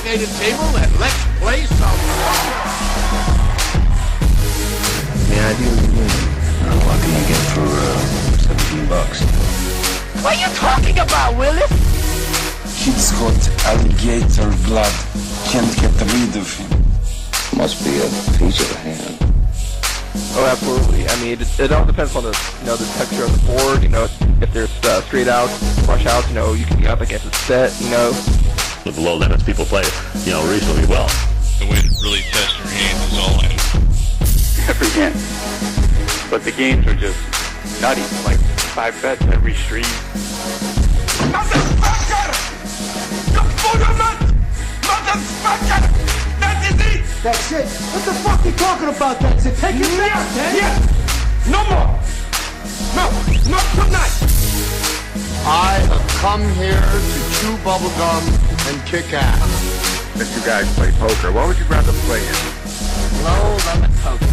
designated table and let's play some poker. Yeah, I do. What can I get for $17? What are you talking about, Willis? He's got alligator blood. Can't get rid of him. Must be a piece of the hand. Oh, absolutely. I mean, it all depends on the texture of the board. If there's straight out, flush out, you can up against a set. With the low limits, people play, reasonably well. The way to really test your hands is all in. Every game. But the games are just nutty. Like 5 bets every stream. Motherfucker! The fundament! Motherfucker! That is it! That's it. What the fuck are you talking about? That's it. Take it down, Ted. Yes! No more! No! Not tonight! I have come here to chew bubblegum and kick ass. If you guys play poker, what would you rather play in? Low limit poker.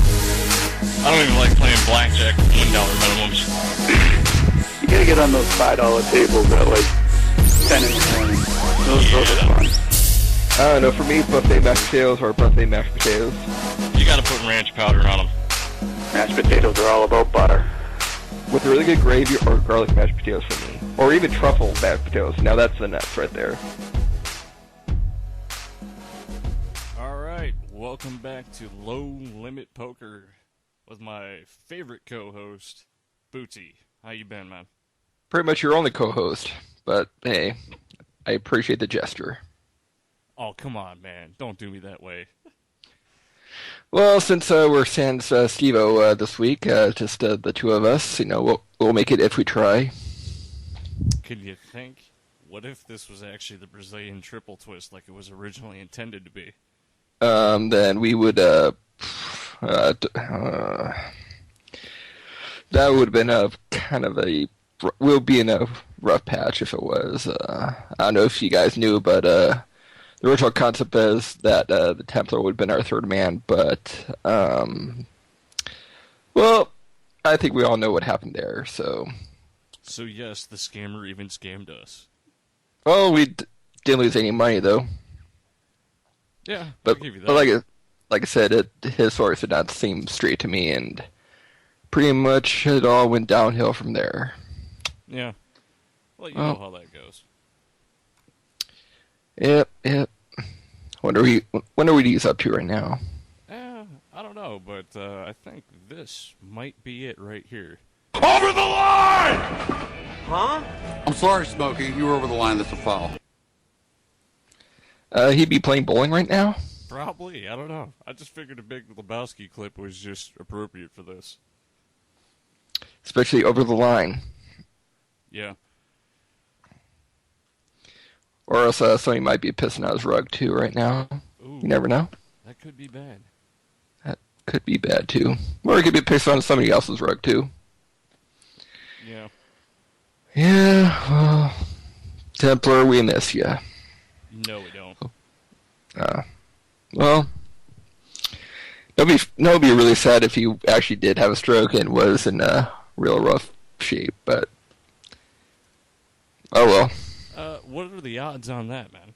I don't even like playing blackjack with $1 minimums. You gotta get on those $5 tables at like 10 in the morning. Those are fun. I don't know, for me, buffet mashed potatoes or buffet mashed potatoes. You gotta put ranch powder on them. Mashed potatoes are all about butter. With really good gravy or garlic mashed potatoes for me. Or even truffle mashed potatoes. Now that's the nuts right there. Alright, welcome back to Low Limit Poker with my favorite co-host, Bootsy. How you been, man? Pretty much your only co-host, but hey, I appreciate the gesture. Oh, come on, man. Don't do me that way. Well, since we're sans Steve-O this week, just the two of us, we'll make it if we try. Can you think? What if this was actually the Brazilian triple twist like it was originally intended to be? Then we would, that would have been we'll be in a rough patch if it was. I don't know if you guys knew, but, the original concept is that the Templar would have been our third man, but, well, I think we all know what happened there, so... So yes, the scammer even scammed us. Well, we didn't lose any money, though. Yeah, but, I'll give you that. But like I said, his source did not seem straight to me, and pretty much it all went downhill from there. Yeah. Well, you know how that goes. Yep. What are we up to right now? I don't know, but I think this might be it right here. Over the line! Huh? I'm sorry, Smokey. You were over the line. That's a foul. He'd be playing bowling right now? Probably. I don't know. I just figured a big Lebowski clip was just appropriate for this. Especially over the line. Yeah. Or else somebody might be pissing out his rug, too, right now. Ooh, you never know. That could be bad. That could be bad, too. Or it could be pissing on somebody else's rug, too. Yeah. Yeah, well, Templar, we miss you. No, we don't. Well, it'd be really sad if you actually did have a stroke and was in a real rough shape, but... Oh, well. What are the odds on that, man?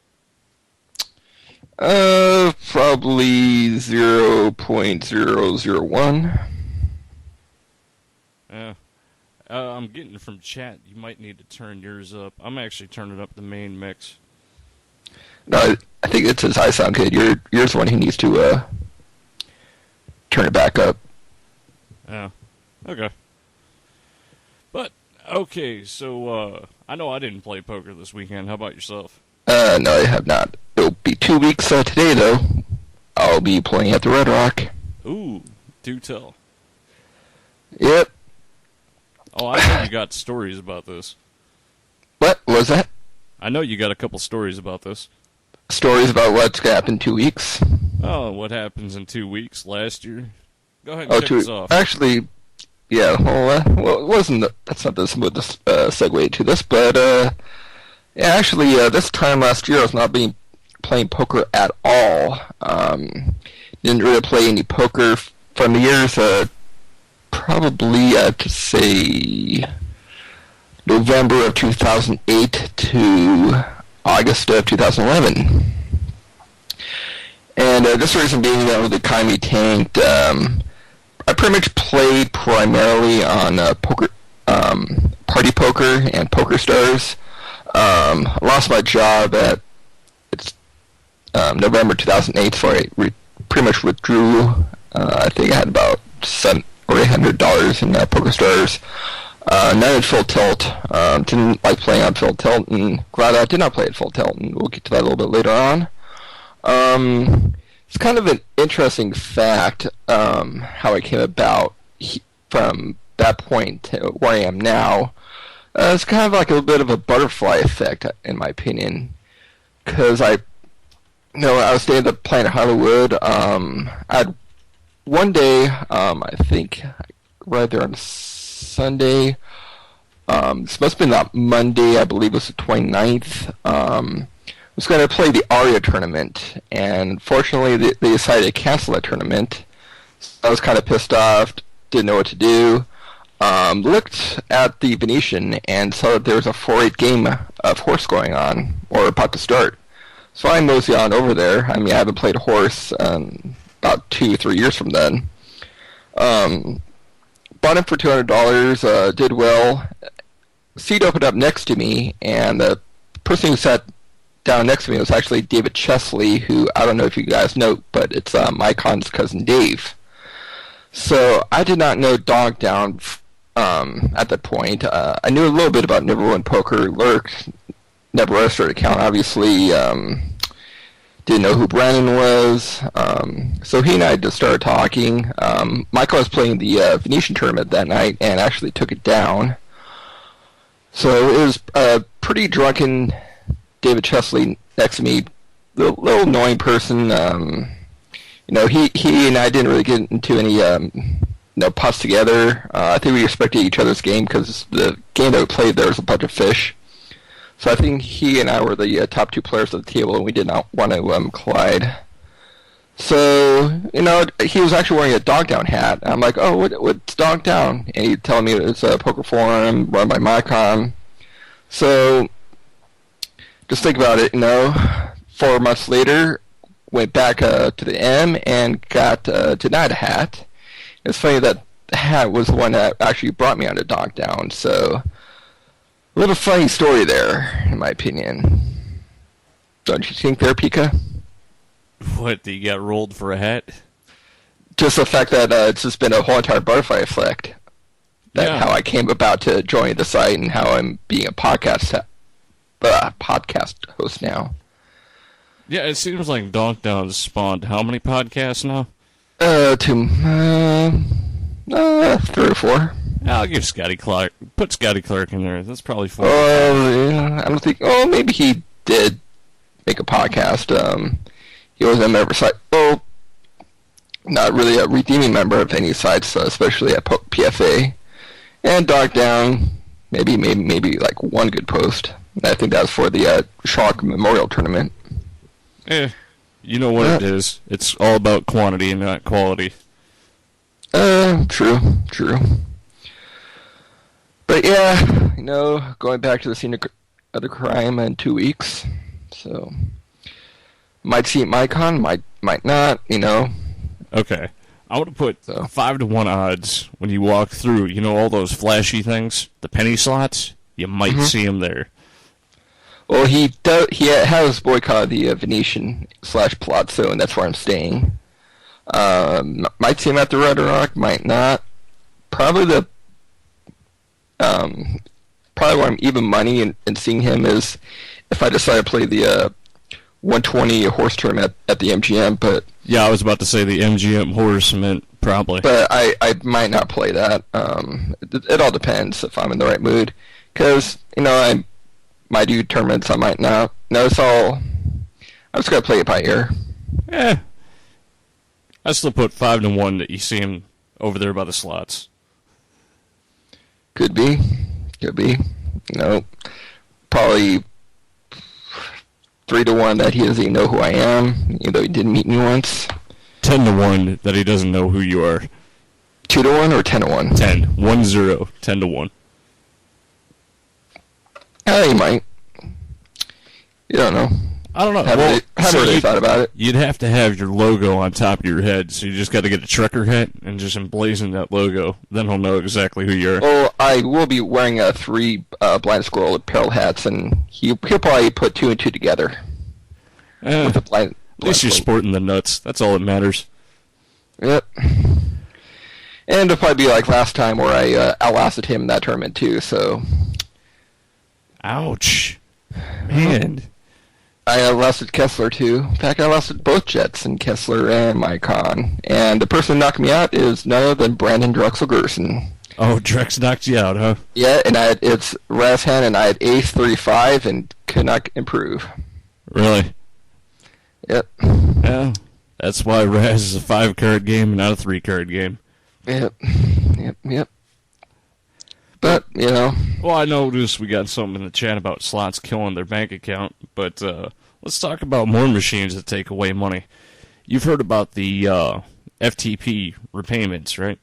Probably 0.001. I'm getting from chat, you might need to turn yours up. I'm actually turning up the main mix. No, I think it says I sound good. You're the one who needs to turn it back up. Yeah. Okay. But, okay, so, I know I didn't play poker this weekend. How about yourself? No, I have not. It'll be 2 weeks today, though. I'll be playing at the Red Rock. Ooh, do tell. Yep. Oh, I know you got stories about this. What was that? I know you got a couple stories about this. Stories about what's going to happen in 2 weeks? Oh, what happens in 2 weeks last year? Go ahead and check this off. Actually, yeah, well, that's not the smoothest segue to this, but, yeah, actually, this time last year I was not playing poker at all. Didn't really play any poker from the years, probably, I'd say, November of 2008 to August of 2011. And this reason being that the economy tanked. I pretty much played primarily on poker, party poker and Poker Stars. I lost my job at November 2008, so I pretty much withdrew. I think I had about $700 or $800 in Poker Stars. None at full tilt. Didn't like playing on full tilt, and glad I did not play at full tilt, and we'll get to that a little bit later on. It's kind of an interesting fact how I came about from that point to where I am now. It's kind of like a bit of a butterfly effect, in my opinion, because I was staying at the Planet Hollywood. I had one day, I think, right there on Sunday. This must have been that Monday, I believe it was the 29th. I was going to play the Aria tournament, and fortunately they decided to cancel that tournament. So I was kind of pissed off, didn't know what to do. Looked at the Venetian and saw that there was a 4-8 game of horse going on, or about to start. So I moseyed on over there. I mean, I haven't played horse about 2-3 years from then. Bought him for $200, did well. Seat opened up next to me, and the person who sat down next to me was actually David Chesley, who I don't know if you guys know, but it's Mycon's cousin Dave. So I did not know Dog Down at that point. I knew a little bit about Never Win Poker, lurked, never registered account, obviously. Didn't know who Brandon was. So he and I just started talking. Michael was playing the Venetian tournament that night and actually took it down. So it was a pretty drunken David Chesley next to me, little annoying person. He and I didn't really get into any putts together. I think we respected each other's game because the game that we played there was a bunch of fish. So I think he and I were the top two players at the table, and we did not want to collide. So, he was actually wearing a Dog Down hat. I'm like, oh, what's Dog Down? And he's telling me it's a poker forum run by Mycon. So, just think about it, 4 months later, went back to the M and got denied a hat. It's funny that the hat was the one that actually brought me onto Dog Down, so a little funny story there, in my opinion. Don't you think there, Pika? What, you got rolled for a hat? Just the fact that it's just been a whole entire butterfly effect. How I came about to join the site and how I'm being a podcast host now. Yeah, it seems like Dog Down spawned how many podcasts now? 3 or 4. I'll give Scotty Clark. Put Scotty Clark in there. That's probably 4. Yeah, I don't think. Oh, maybe he did make a podcast. He was a member site. Well, not really a redeeming member of any sites, especially at PFA. And Dog Down, maybe like one good post. I think that was for the Shock Memorial Tournament. You know what it is. It's all about quantity and not quality. True. But yeah, going back to the scene of the crime in 2 weeks. So, might see it Mycon, might not, Okay. I would have put 5-to-1 odds when you walk through, all those flashy things, the penny slots, you might see them there. Well, he has boycotted the Venetian / Palazzo, and that's where I'm staying. Might see him at the Red Rock, might not. Probably where I'm even money and seeing him is if I decide to play the 120 horse tournament at the MGM, but... Yeah, I was about to say the MGM horse meant probably. But I might not play that. It all depends if I'm in the right mood. Because, I might do tournaments, I might not. No, it's all... I'm just going to play it by ear. Yeah. I still put 5-to-1 that you see him over there by the slots. Could be. Probably 3-to-1 that he doesn't even know who I am, even though he did meet me once. 10-to-1 that he doesn't know who you are. 2-to-1 or 10-to-1? 10. 1-0. 10-to-1. He might. You don't know. I don't know. Haven't really thought about it. You'd have to have your logo on top of your head, so you just got to get a trucker hat and just emblazon that logo. Then he'll know exactly who you are. Well, I will be wearing 3 Blind Squirrel apparel hats, and he'll probably put 2 and 2 together. With the blind at least you're sporting the nuts. That's all that matters. Yep. And it'll probably be like last time where I outlasted him in that tournament too, so... Ouch. Man. I outlasted Kessler too. In fact, I outlasted both Jets and Kessler and Mycon. And the person who knocked me out is none other than Brandon Drexel Gerson. Oh, Drex knocked you out, huh? Yeah, and it's Razhan, and I had ace 35 and could not improve. Really? Yep. Yeah. That's why Raz is a 5-card game and not a 3-card game. Yep. But, you know. Well, I noticed we got something in the chat about slots killing their bank account, but let's talk about more machines that take away money. You've heard about the FTP repayments, right?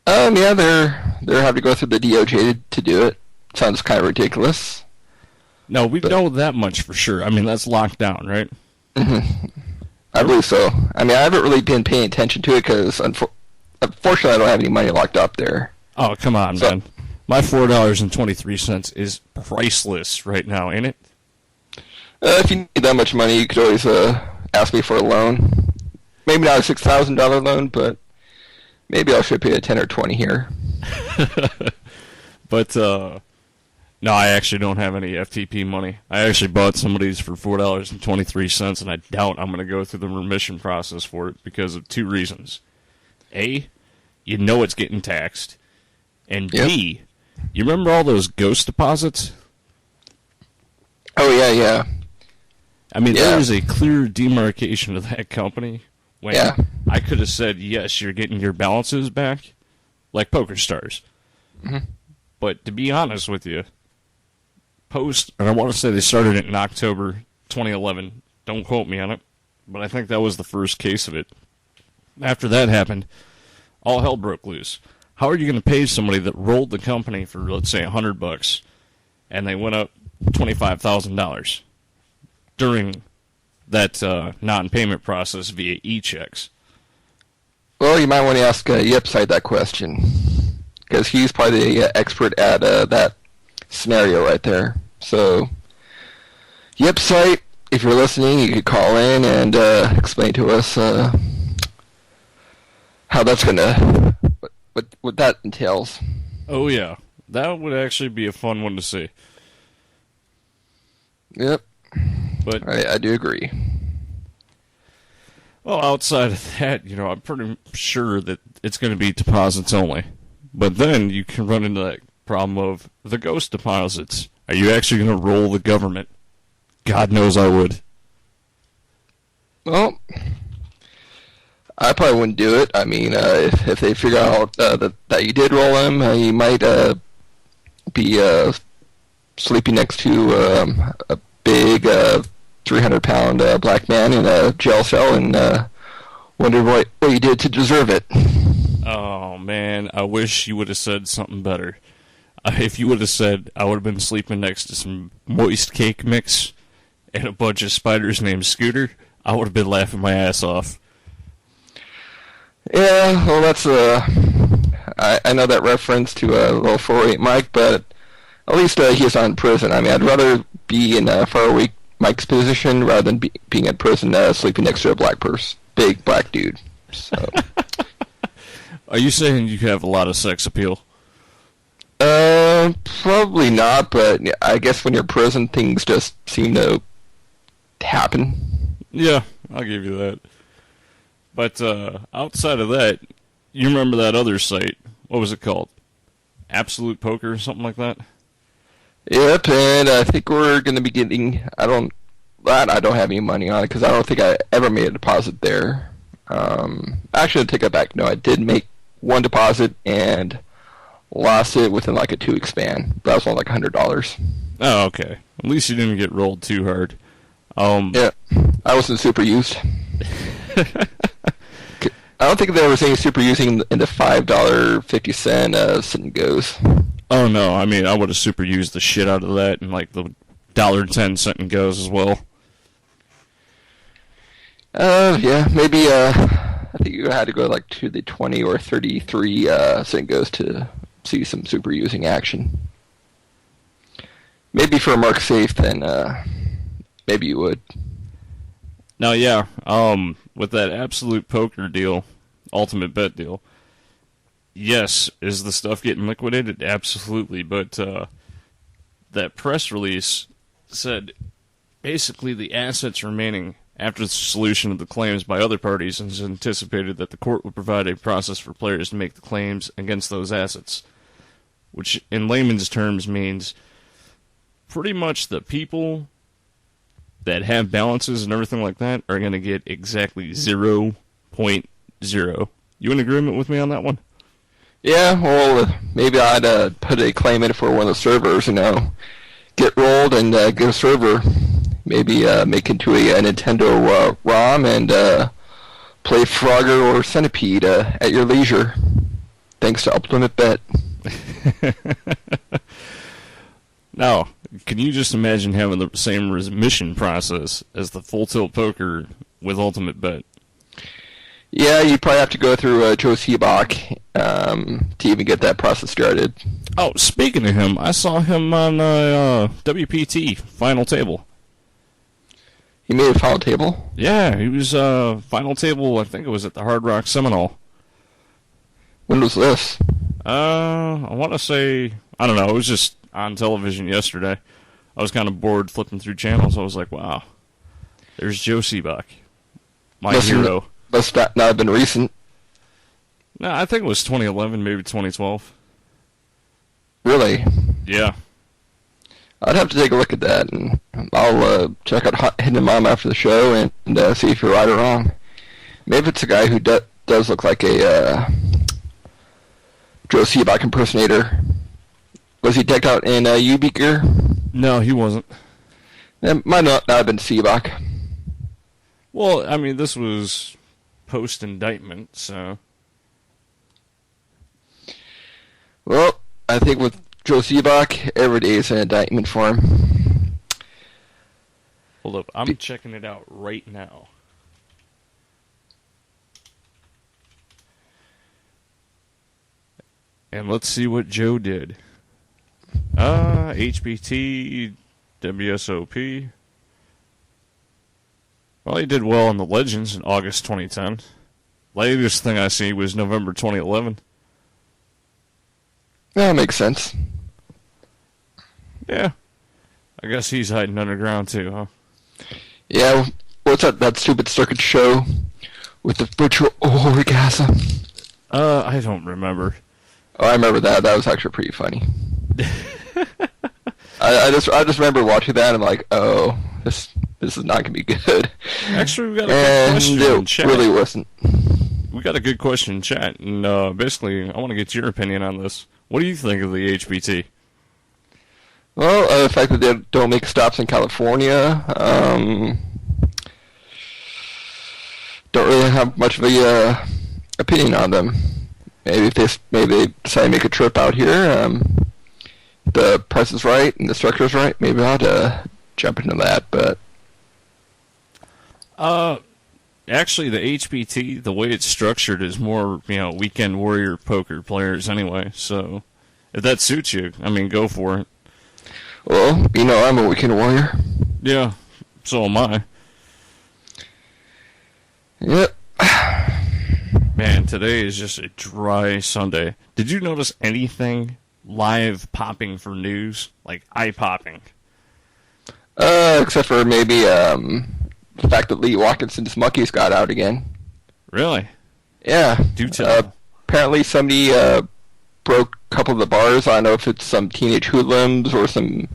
Yeah, they're having to go through the DOJ to do it. Sounds kind of ridiculous. No, we know that much for sure. I mean, that's locked down, right? Mm-hmm. I believe so. I mean, I haven't really been paying attention to it because, unfortunately, I don't have any money locked up there. Oh, come on, man. My $4.23 is priceless right now, ain't it? If you need that much money, you could always ask me for a loan. Maybe not a $6,000 loan, but maybe I'll ship you a 10 or 20 here. But, no, I actually don't have any FTP money. I actually bought some of these for $4.23, and I doubt I'm going to go through the remission process for it because of 2 reasons. A, you know it's getting taxed. And B, you remember all those ghost deposits? Oh, yeah. I mean, there is a clear demarcation of that company when I could have said, yes, you're getting your balances back, like PokerStars. Mm-hmm. But to be honest with you, and I want to say they started it in October 2011. Don't quote me on it, but I think that was the first case of it. After that happened, all hell broke loose. How are you going to pay somebody that rolled the company for, let's say, $100, and they went up $25,000 during that non-payment process via e-checks? Well, you might want to ask Yipside that question, because he's probably the expert at that scenario right there. So, Yipside, if you're listening, you could call in and explain to us how that's going to... what that entails. Oh, yeah. That would actually be a fun one to see. Yep. But I do agree. Well, outside of that, you know, I'm pretty sure that it's going to be deposits only. But then you can run into that problem of the ghost deposits. Are you actually going to roll the government? God knows I would. Well, I probably wouldn't do it. I mean, if they figure out that you did roll him, you might be sleeping next to a big 300-pound black man in a jail cell and wonder what you did to deserve it. Oh, man, I wish you would have said something better. If you would have said I would have been sleeping next to some moist cake mix and a bunch of spiders named Scooter, I would have been laughing my ass off. Yeah, well, that's I know that reference to little 408 Mike, but at least he's not in prison. I mean, I'd rather be in 408 Mike's position rather than being in prison sleeping next to a big black dude. So, are you saying you have a lot of sex appeal? Probably not, but I guess when you're in prison, things just seem to happen. Yeah, I'll give you that. But outside of that, you remember that other site? What was it called? Absolute Poker or something like that? Yep, and I think we're going to be getting... I don't have any money on it because I don't think I ever made a deposit there. Actually, I take that back. No, I did make one deposit and lost it within like a 2-week span. That was only like $100. Oh, okay. At least you didn't get rolled too hard. Yeah, I wasn't super used. I don't think there was any super using in the $5.50 sit and goes. Oh no, I mean I would have super used the shit out of that and like the $1.10 sit and goes as well. Yeah, maybe, I think you had to go like to the 20 or 33 St. Ghost to see some super using action. Maybe for a mark safe, then maybe you would. Now, yeah, with that absolute poker deal, ultimate bet deal, yes, is the stuff getting liquidated? Absolutely, but that press release said basically the assets remaining after the solution of the claims by other parties is anticipated that the court would provide a process for players to make the claims against those assets, which in layman's terms means pretty much the people that have balances and everything like that are going to get exactly 0.0. You in agreement with me on that one? Yeah, well, maybe I'd put a claim in for one of the servers, get rolled and get a server. Maybe make into a Nintendo ROM and play Frogger or Centipede at your leisure. Thanks to Ultimate Bet. Now, can you just imagine having the same remission process as the Full Tilt Poker with Ultimate Bet? Yeah, you probably have to go through Joe Seabach to even get that process started. Oh, speaking of him, I saw him on WPT Final Table. He made a final table? Yeah, he was final table, I think it was at the Hard Rock Seminole. When was this? I want to say, I don't know, it was just on television yesterday. I was kind of bored flipping through channels. I was like, wow, there's Joe Seabach, my hero. Must not have been recent. No, I think it was 2011, maybe 2012. Really? Yeah. I'd have to take a look at that, and I'll check out Hidden Mom after the show and see if you're right or wrong. Maybe it's a guy who does look like a Joe Seabach impersonator. Was he decked out in UB gear? No, he wasn't. It might not have been Seabach. Well, I mean, this was post-indictment, so... Well, I think with Joe Seabach, every day is an indictment for him. Hold up, I'm checking it out right now. And let's see what Joe did. HBT, WSOP. Well, he did well in the Legends in August 2010. Latest thing I see was November 2011. That makes sense. Yeah. I guess he's hiding underground too, huh? Yeah, what's that stupid circuit show with the virtual orgasm? I don't remember. Oh, I remember that. That was actually pretty funny. I just remember watching that and I'm like, oh, this is not gonna be good. Actually, we got a good question in chat. It really wasn't. We got a good question in chat, and basically, I want to get your opinion on this. What do you think of the HBT? Well, the fact that they don't make stops in California, don't really have much of a opinion on them. Maybe they decide to make a trip out here. The price is right and the structure is right. Maybe I'll jump into that, but actually, the HBT, the way it's structured, is more weekend warrior poker players anyway. So if that suits you, I mean, go for it. Well, I'm a weekend warrior. Yeah, so am I. Yep. Man, today is just a dry Sunday. Did you notice anything live popping for news? Like, eye-popping? Except for maybe the fact that Lee Watkinson's monkeys got out again. Really? Yeah. Do tell. Apparently somebody broke a couple of the bars. I don't know if it's some teenage hoodlums or some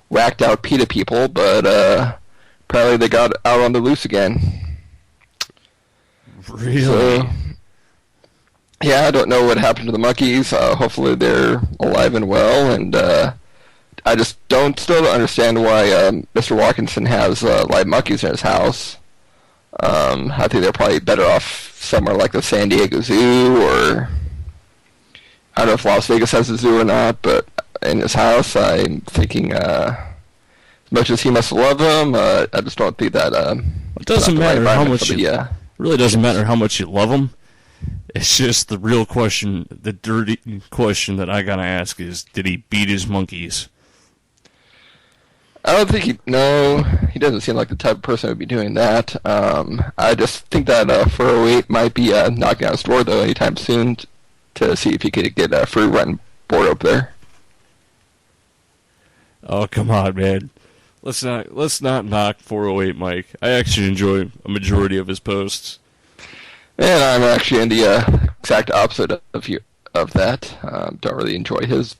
whacked-out PETA people, but apparently they got out on the loose again. Really? So, yeah, I don't know what happened to the monkeys. Hopefully they're alive and well, and I just still don't understand why Mr. Watkinson has live monkeys in his house. I think they're probably better off somewhere like the San Diego Zoo, or I don't know if Las Vegas has a zoo or not, but in his house, I'm thinking much as he must love him, I just don't think that. It doesn't matter how much really doesn't matter how much you love him. It's just the real question, the dirty question that I gotta ask is, did he beat his monkeys? I don't think he doesn't seem like the type of person who would be doing that. I just think that 408 might be knocking on his door, though, anytime soon to see if he could get a free run board up there. Oh, come on, man. Let's not knock 408 Mike. I actually enjoy a majority of his posts. And I'm actually in the exact opposite of that. Don't really enjoy his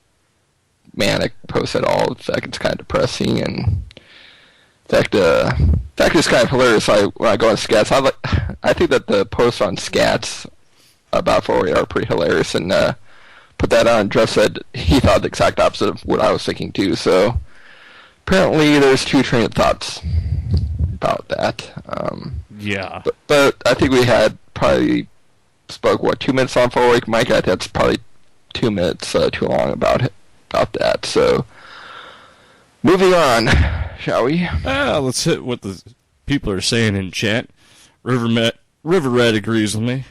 manic posts at all. In fact, it's kind of depressing, and in fact, it's kind of hilarious. When I go on Scats, I think that the posts on Scats about 408 are pretty hilarious, and put that on. Jeff said he thought the exact opposite of what I was thinking too. So apparently, there's two train of thoughts about that. Yeah, but I think we had probably spoke 2 minutes on 408 Mike. I think that's probably 2 minutes too long about that. So moving on, shall we? Let's hit what the people are saying in chat. River Red agrees with me.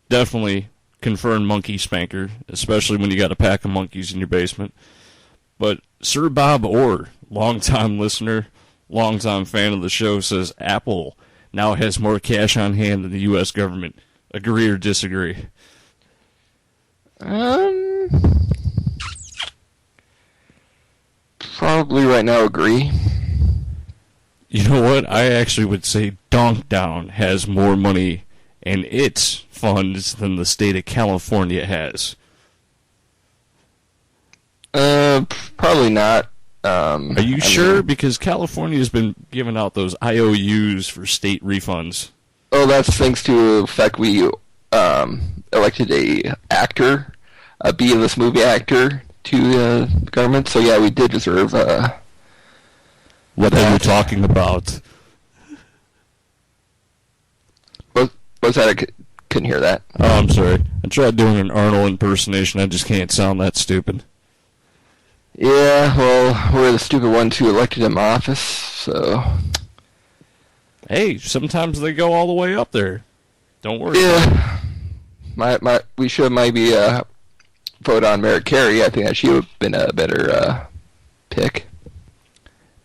Definitely confirmed monkey spanker, especially when you got a pack of monkeys in your basement. But Sir Bob Orr, longtime listener, longtime fan of the show, says Apple now has more cash on hand than the U.S. government. Agree or disagree? Probably right now agree. You know what? I actually would say Donk Down has more money in its funds than the state of California has. Probably not. Are you sure? Because California's been giving out those IOUs for state refunds. Oh, that's thanks to the fact we elected a actor, a B-list movie actor, to the government. So yeah, we did deserve. What are you talking about? What's that? I couldn't hear that. Oh, I'm sorry. I tried doing an Arnold impersonation. I just can't sound that stupid. Yeah, well, we're the stupid ones who elected him office, so... Hey, sometimes they go all the way up there. Don't worry. Yeah. We should maybe vote on Merritt Carey. I think that she would have been a better pick.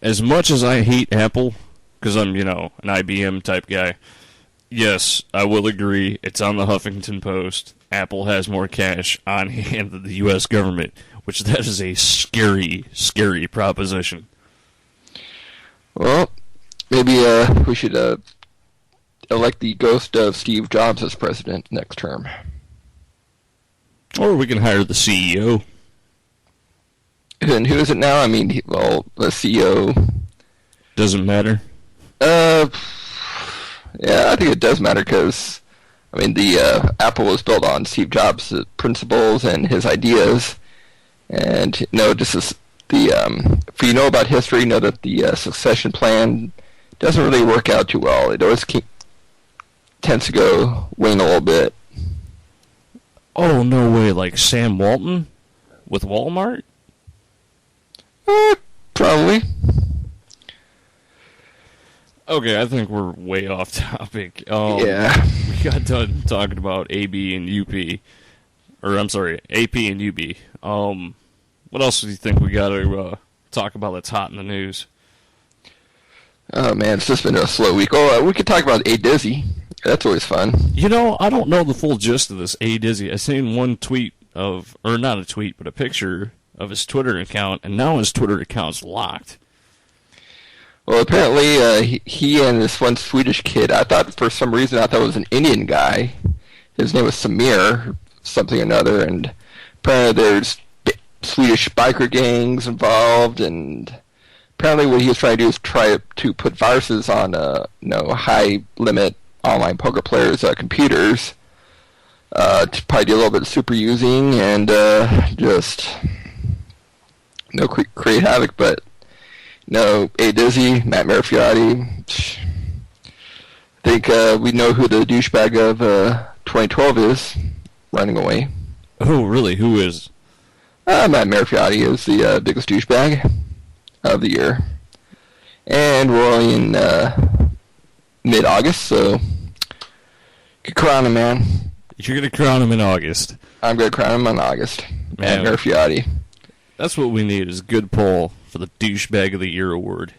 As much as I hate Apple, because I'm, an IBM type guy, yes, I will agree. It's on the Huffington Post. Apple has more cash on hand than the U.S. government, which that is a scary, scary proposition. Well, maybe we should elect the ghost of Steve Jobs as president next term. Or we can hire the CEO. And who is it now? I mean, the CEO... Doesn't matter? Yeah, I think it does matter because, the Apple was built on Steve Jobs' principles and his ideas. And, just as if you know about history, know that the succession plan doesn't really work out too well. It always tends to go wane a little bit. Oh, no way, like Sam Walton with Walmart? Probably. Okay, I think we're way off topic. Yeah. We got done talking about AB and UP. Or, I'm sorry, AP and UB. What else do you think we got to talk about that's hot in the news? Oh, man, it's just been a slow week. Oh, we could talk about A Dizzy. That's always fun. I don't know the full gist of this A Dizzy. I seen one tweet or not a tweet, but a picture of his Twitter account, and now his Twitter account's locked. Well, apparently he and this one Swedish kid, for some reason it was an Indian guy. His name was Samir, something or another, and apparently there's Swedish biker gangs involved, and apparently what he was trying to do is try to put viruses on high-limit online poker players' computers to probably do a little bit of super using and just create havoc, but A Dizzy, Matt Marifiotti, I think we know who the douchebag of 2012 is running away. Oh, really? Who is? Matt Marifiotti is the biggest douchebag of the year. And we're only in mid-August, so could crown him, man. You're going to crown him in August. I'm going to crown him in August. Man, Nerfiati. That's what we need, is a good poll for the Douchebag of the Year award.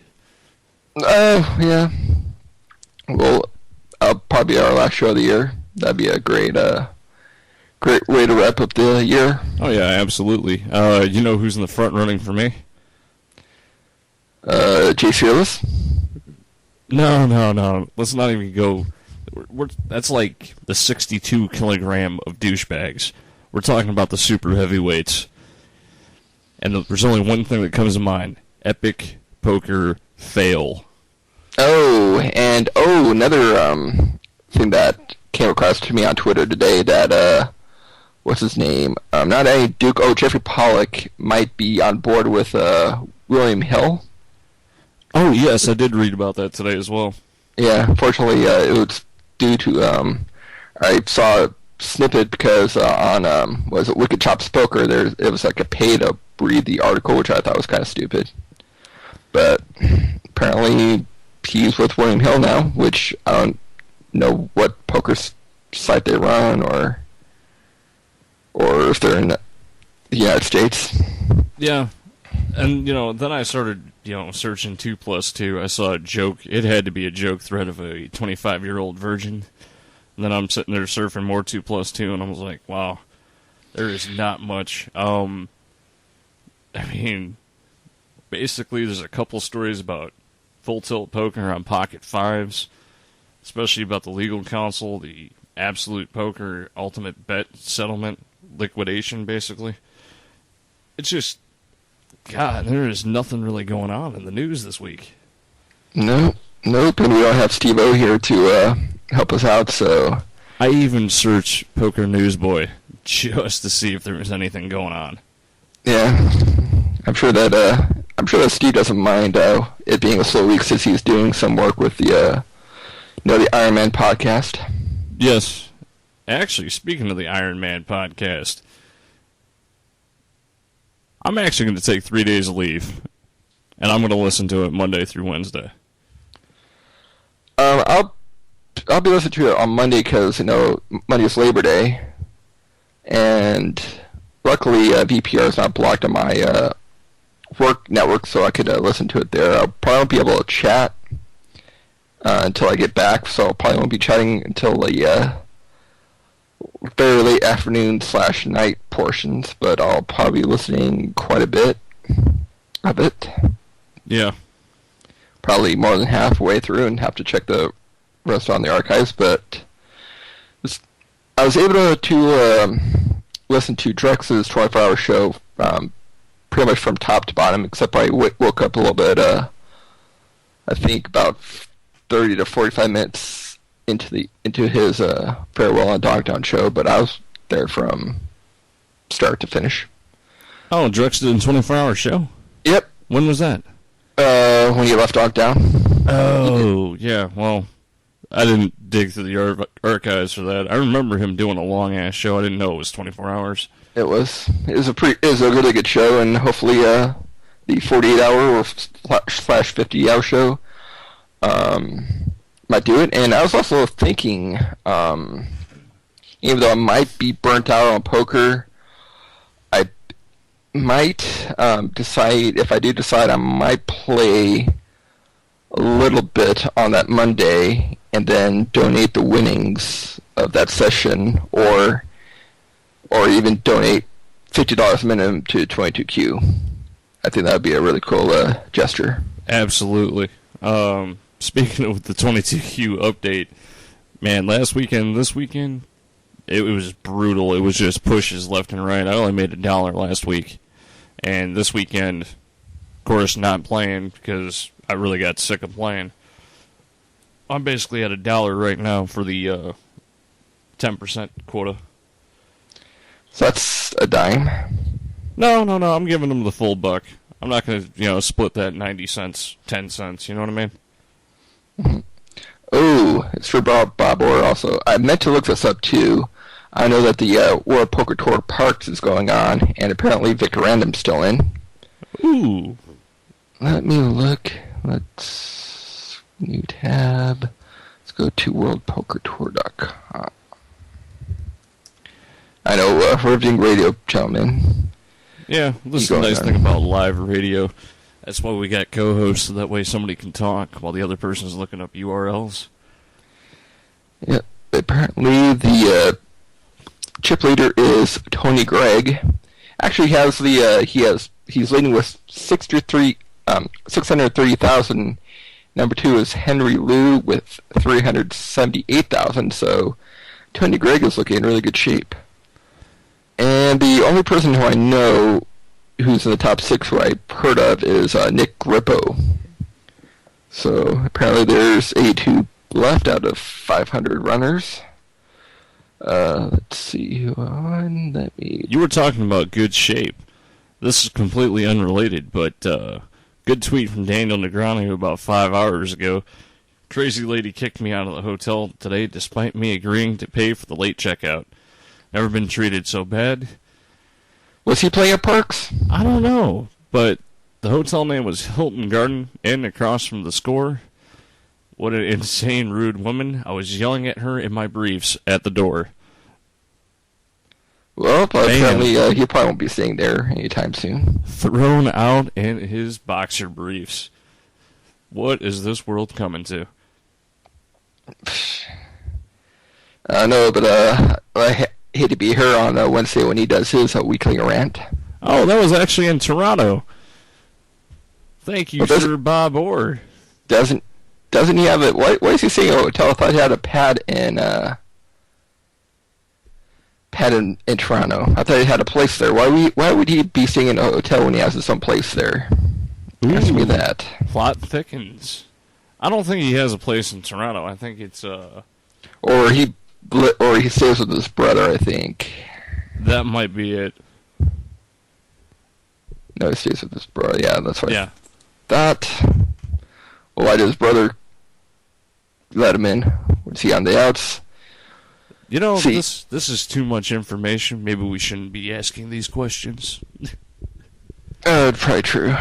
Yeah. Well, probably our last show of the year. That'd be a great way to wrap up the year. Oh, yeah, absolutely. You know who's in the front running for me? Jay Fearless? No. Let's not even go. That's like the 62 kilogram of douchebags. We're talking about the super heavyweights. And there's only one thing that comes to mind. Epic Poker Fail. Oh, and another thing that came across to me on Twitter today that, what's his name? Not Eddie Duke. Jeffrey Pollock might be on board with William Hill. Oh, yes, I did read about that today as well. Yeah, unfortunately, it was due to, I saw a snippet because on, was it Wicked Chops Poker, it was like a pay to read the article, which I thought was kind of stupid. But apparently he's with William Hill now, which I don't know what poker site they run or if they're in the United States. Yeah. And, then I started, searching 2+2. I saw a joke. It had to be a joke thread of a 25-year-old virgin. And then I'm sitting there surfing more 2+2, and I was like, wow, there is not much. Basically, there's a couple stories about full tilt poker on pocket fives, especially about the legal counsel, the absolute poker ultimate bet settlement liquidation, basically. It's just, God, there is nothing really going on in the news this week. Nope, and we don't have Steve-O here to help us out, so... I even searched Poker Newsboy just to see if there was anything going on. Yeah, I'm sure that Steve doesn't mind it being a slow week since he's doing some work with the the Iron Man podcast. Yes. Actually, speaking of the Iron Man podcast, I'm actually going to take 3 days of leave, and I'm going to listen to it Monday through Wednesday. I'll be listening to it on Monday because Monday's Labor Day, and luckily BTR is not blocked on my work network, so I could listen to it there. I'll probably won't be able to chat until I get back, so I probably won't be chatting until the very late afternoon / night portions, but I'll probably be listening quite a bit of it. Yeah. Probably more than halfway through and have to check the rest on the archives, but I was able to listen to Drex's 24-hour show pretty much from top to bottom, except I woke up a little bit, I think about 30 to 45 minutes into his Farewell on Dogtown show, but I was there from start to finish. Oh, Drex did a 24-hour show? Yep. When was that? When he left Dogtown. Oh, yeah, well, I didn't dig through the archives for that. I remember him doing a long-ass show. I didn't know it was 24 hours. It was a really good show, and hopefully the 48-hour or / 50-hour show might do it. And I was also thinking, even though I might be burnt out on poker, I might decide, if I do decide, I might play a little bit on that Monday and then donate the winnings of that session, or even donate $50 minimum to 22Q. I think that would be a really cool gesture. Absolutely. Speaking of the 22Q update, man, this weekend, it was brutal. It was just pushes left and right. I only made $1 last week. And this weekend, of course, not playing because I really got sick of playing. I'm basically at $1 right now for the 10% quota. So that's a dime? No, I'm giving them the full buck. I'm not going to, split that 90 cents, 10 cents, you know what I mean? Mm-hmm. Oh, it's for Bob Orr also. I meant to look this up, too. I know that the World Poker Tour Parks is going on, and apparently Victor Random's still in. Ooh. Let me look Let's new tab. Let's go to worldpokertour.com. I know, riveting radio, gentlemen. Yeah, this is the nice thing about live radio. That's why we got co-hosts, so that way somebody can talk while the other person's looking up URLs. Yep. Apparently, the chip leader is Tony Gregg. Actually, he's leading with 630,000. Number 2 is Henry Liu with 378,000. So Tony Gregg is looking in really good shape. And the only person who I know who's in the top 6 who I've heard of is Nick Grippo. So apparently there's 82 left out of 500 runners. Let's see who on. You were talking about good shape. This is completely unrelated, but good tweet from Daniel Negreanu about 5 hours ago. Crazy lady kicked me out of the hotel today despite me agreeing to pay for the late checkout. Never been treated so bad. Was he playing at Parks? I don't know, but the hotel name was Hilton Garden Inn across from the Score. What an insane, rude woman. I was yelling at her in my briefs at the door. Well, apparently he probably won't be staying there anytime soon. Thrown out in his boxer briefs. What is this world coming to? I know, but I hate to be here on Wednesday when he does his weekly rant. Oh, that was actually in Toronto. Thank you, Sir Bob Orr. Doesn't he have it? Why is he saying a hotel? I thought he had a pad in Toronto. I thought he had a place there. Why would he be staying in a hotel when he has his own place there? Ask me that. Plot thickens. I don't think he has a place in Toronto. I think it's Or he stays with his brother, I think. That might be it. No, he stays with his brother. Yeah, that's right. Yeah. That. Well, why did his brother let him in? Was he on the outs? You know, this is too much information. Maybe we shouldn't be asking these questions. Probably true.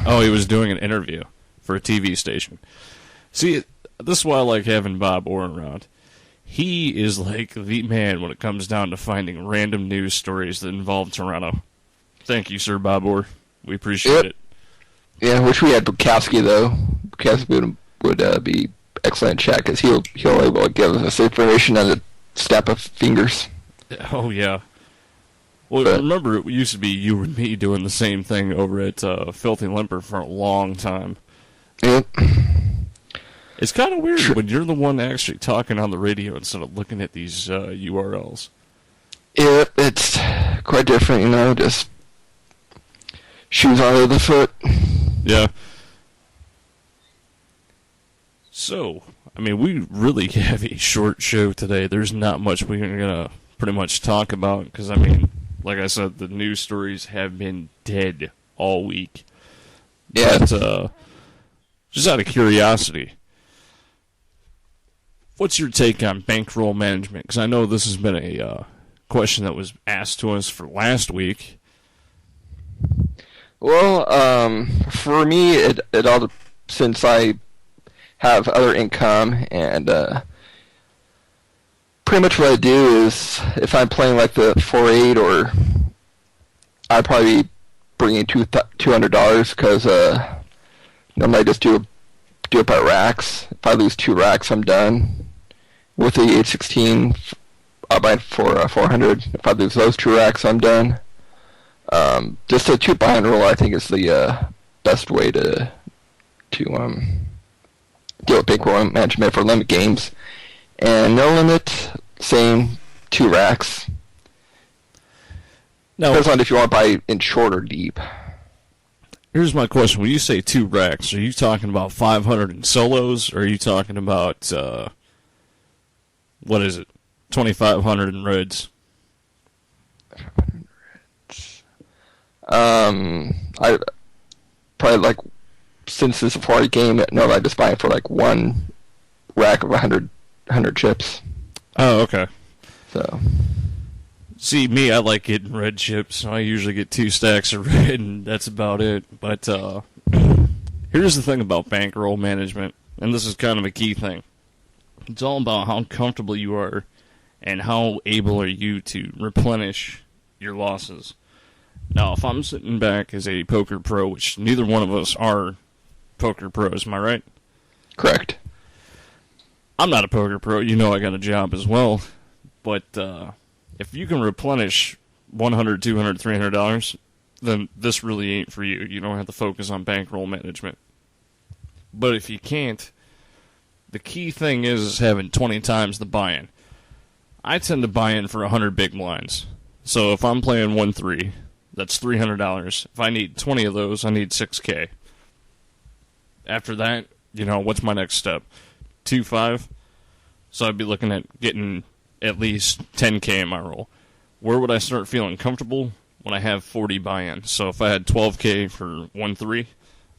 Oh, he was doing an interview for a TV station. See, this is why I like having Bob Orr around. He is like the man when it comes down to finding random news stories that involve Toronto. Thank you, Sir Bob Orr. We appreciate it. Yeah, wish we had Bukowski, though. Bukowski would be excellent chat, because he'll able to give us information on a snap of fingers. Oh, yeah. Well, remember, it used to be you and me doing the same thing over at Filthy Limper for a long time. Yep. It's kind of weird when you're the one actually talking on the radio instead of looking at these URLs. Yep, it's quite different, you know, just shoes on the other foot. Yeah. So, I mean, we really have a short show today. There's not much we're going to pretty much talk about, because, I mean, like I said, the news stories have been dead all week. Yeah. But, just out of curiosity, what's your take on Bankroll Management? Because I know this has been a question that was asked to us for last week. Well, for me, it all, since I have other income, and pretty much what I do is, if I'm playing like the 4-8, or I'd probably be bringing $200, because normally I just do it by racks. If I lose 2 racks, I'm done. With the 816, I'll buy it for 400. If I lose those 2 racks, I'm done. Just a 2 buy and roll, I think, is the best way to deal with Bankroll Management for limit games. And no limit, same 2 racks. No. Depends on if you want to buy in short or deep. Here's my question. When you say 2 racks, are you talking about 500 in solos, or are you talking about, what is it, 2,500 in reds? I probably, like, since it's a 4 game, no, I just buy it for like 1 rack of 100 chips. Oh, okay. So, see, me, I like getting red chips. I usually get 2 stacks of red, and that's about it. But Here's the thing about bankroll management, and this is kind of a key thing. It's all about how comfortable you are and how able are you to replenish your losses. Now, if I'm sitting back as a poker pro, which neither one of us are poker pros, am I right? Correct. I'm not a poker pro. You know I got a job as well. But if you can replenish $100, $200, $300, then this really ain't for you. You don't have to focus on bankroll management. But if you can't, the key thing is having 20 times the buy-in. I tend to buy in for 100 big blinds. So if I'm playing 1-3, that's $300. If I need 20 of those, I need $6K. After that, what's my next step? 2-5? So I'd be looking at getting at least 10K in my roll. Where would I start feeling comfortable? When I have 40 buy-in. So if I had 12K for 1-3,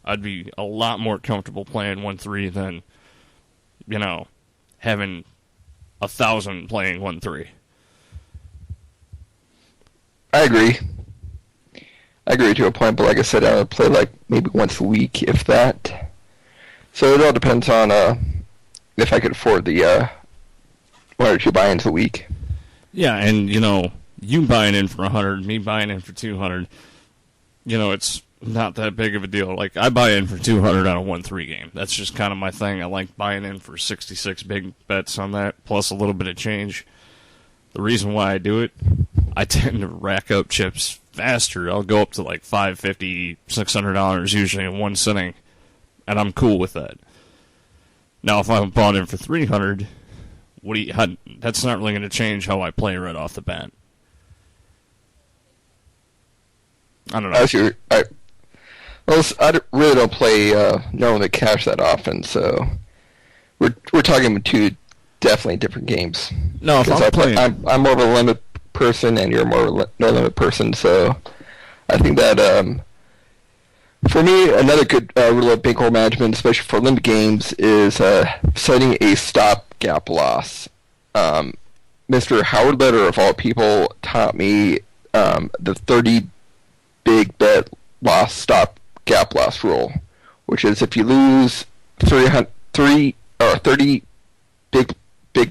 I'd be a lot more comfortable playing 1-3 than, having 1,000 playing 1-3. I agree to a point, but like I said, I would play like maybe once a week, if that. So it all depends on if I could afford the 1 or 2 buy-ins a week. Yeah, and you buying in for 100, me buying in for 200, it's not that big of a deal. Like, I buy in for 200 on a 1-3 game. That's just kind of my thing. I like buying in for 66 big bets on that, plus a little bit of change. The reason why I do it, I tend to rack up chips faster. I'll go up to like $550, $600 usually in one sitting, and I'm cool with that. Now, if I'm bought in for 300, that's not really going to change how I play right off the bat. I don't know. I really don't play normally cash that often, so we're talking about two definitely different games. No, if I'm playing, I'm more of a limit person, and you're more of a no limit person. So I think that for me, another good rule of bankroll management, especially for limit games, is setting a stop-gap loss. Mr. Howard Letter, of all people, taught me the 30 big bet loss stop-gap loss rule, which is if you lose 30 big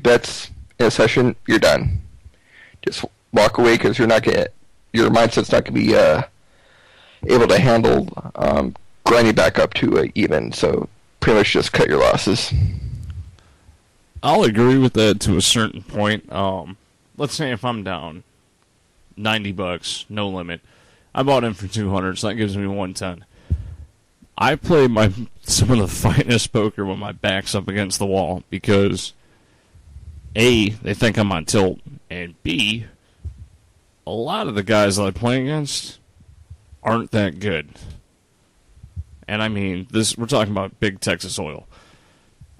bets in a session, you're done. Just walk away, because your mindset's not going to be able to handle grinding back up to even. So pretty much just cut your losses. I'll agree with that to a certain point. Let's say if I'm down $90, no limit, I bought in for 200, so that gives me 110. I play some of the finest poker when my back's up against the wall, because A, they think I'm on tilt, and B, a lot of the guys that I play against aren't that good. And I mean, we're talking about big Texas oil.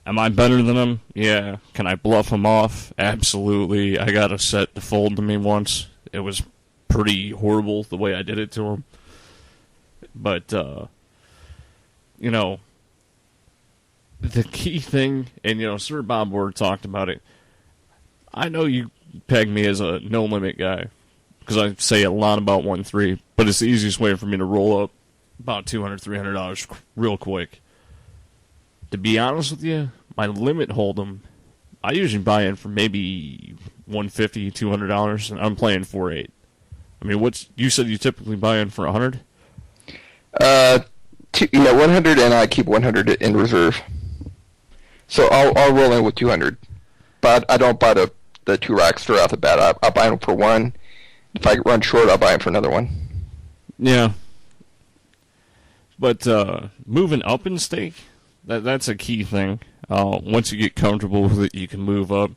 Am I better than them? Yeah. Can I bluff them off? Absolutely. I got a set to fold to me once. It was pretty horrible the way I did it to them. But, the key thing, and, Sir Bob Ward talked about it. I know you peg me as a no-limit guy, because I say a lot about 1-3, but it's the easiest way for me to roll up about $200, $300 real quick. To be honest with you, my limit hold'em, I usually buy in for maybe $150, $200, and I'm playing 4-8. I mean, you said you typically buy in for 100? 100, and I keep 100 in reserve. So I'll roll in with 200, but I don't buy the 2 racks straight off the bat. I'll buy them for 1. If I run short, I'll buy them for another 1. Yeah. But moving up in stake, that's a key thing. Once you get comfortable with it, you can move up.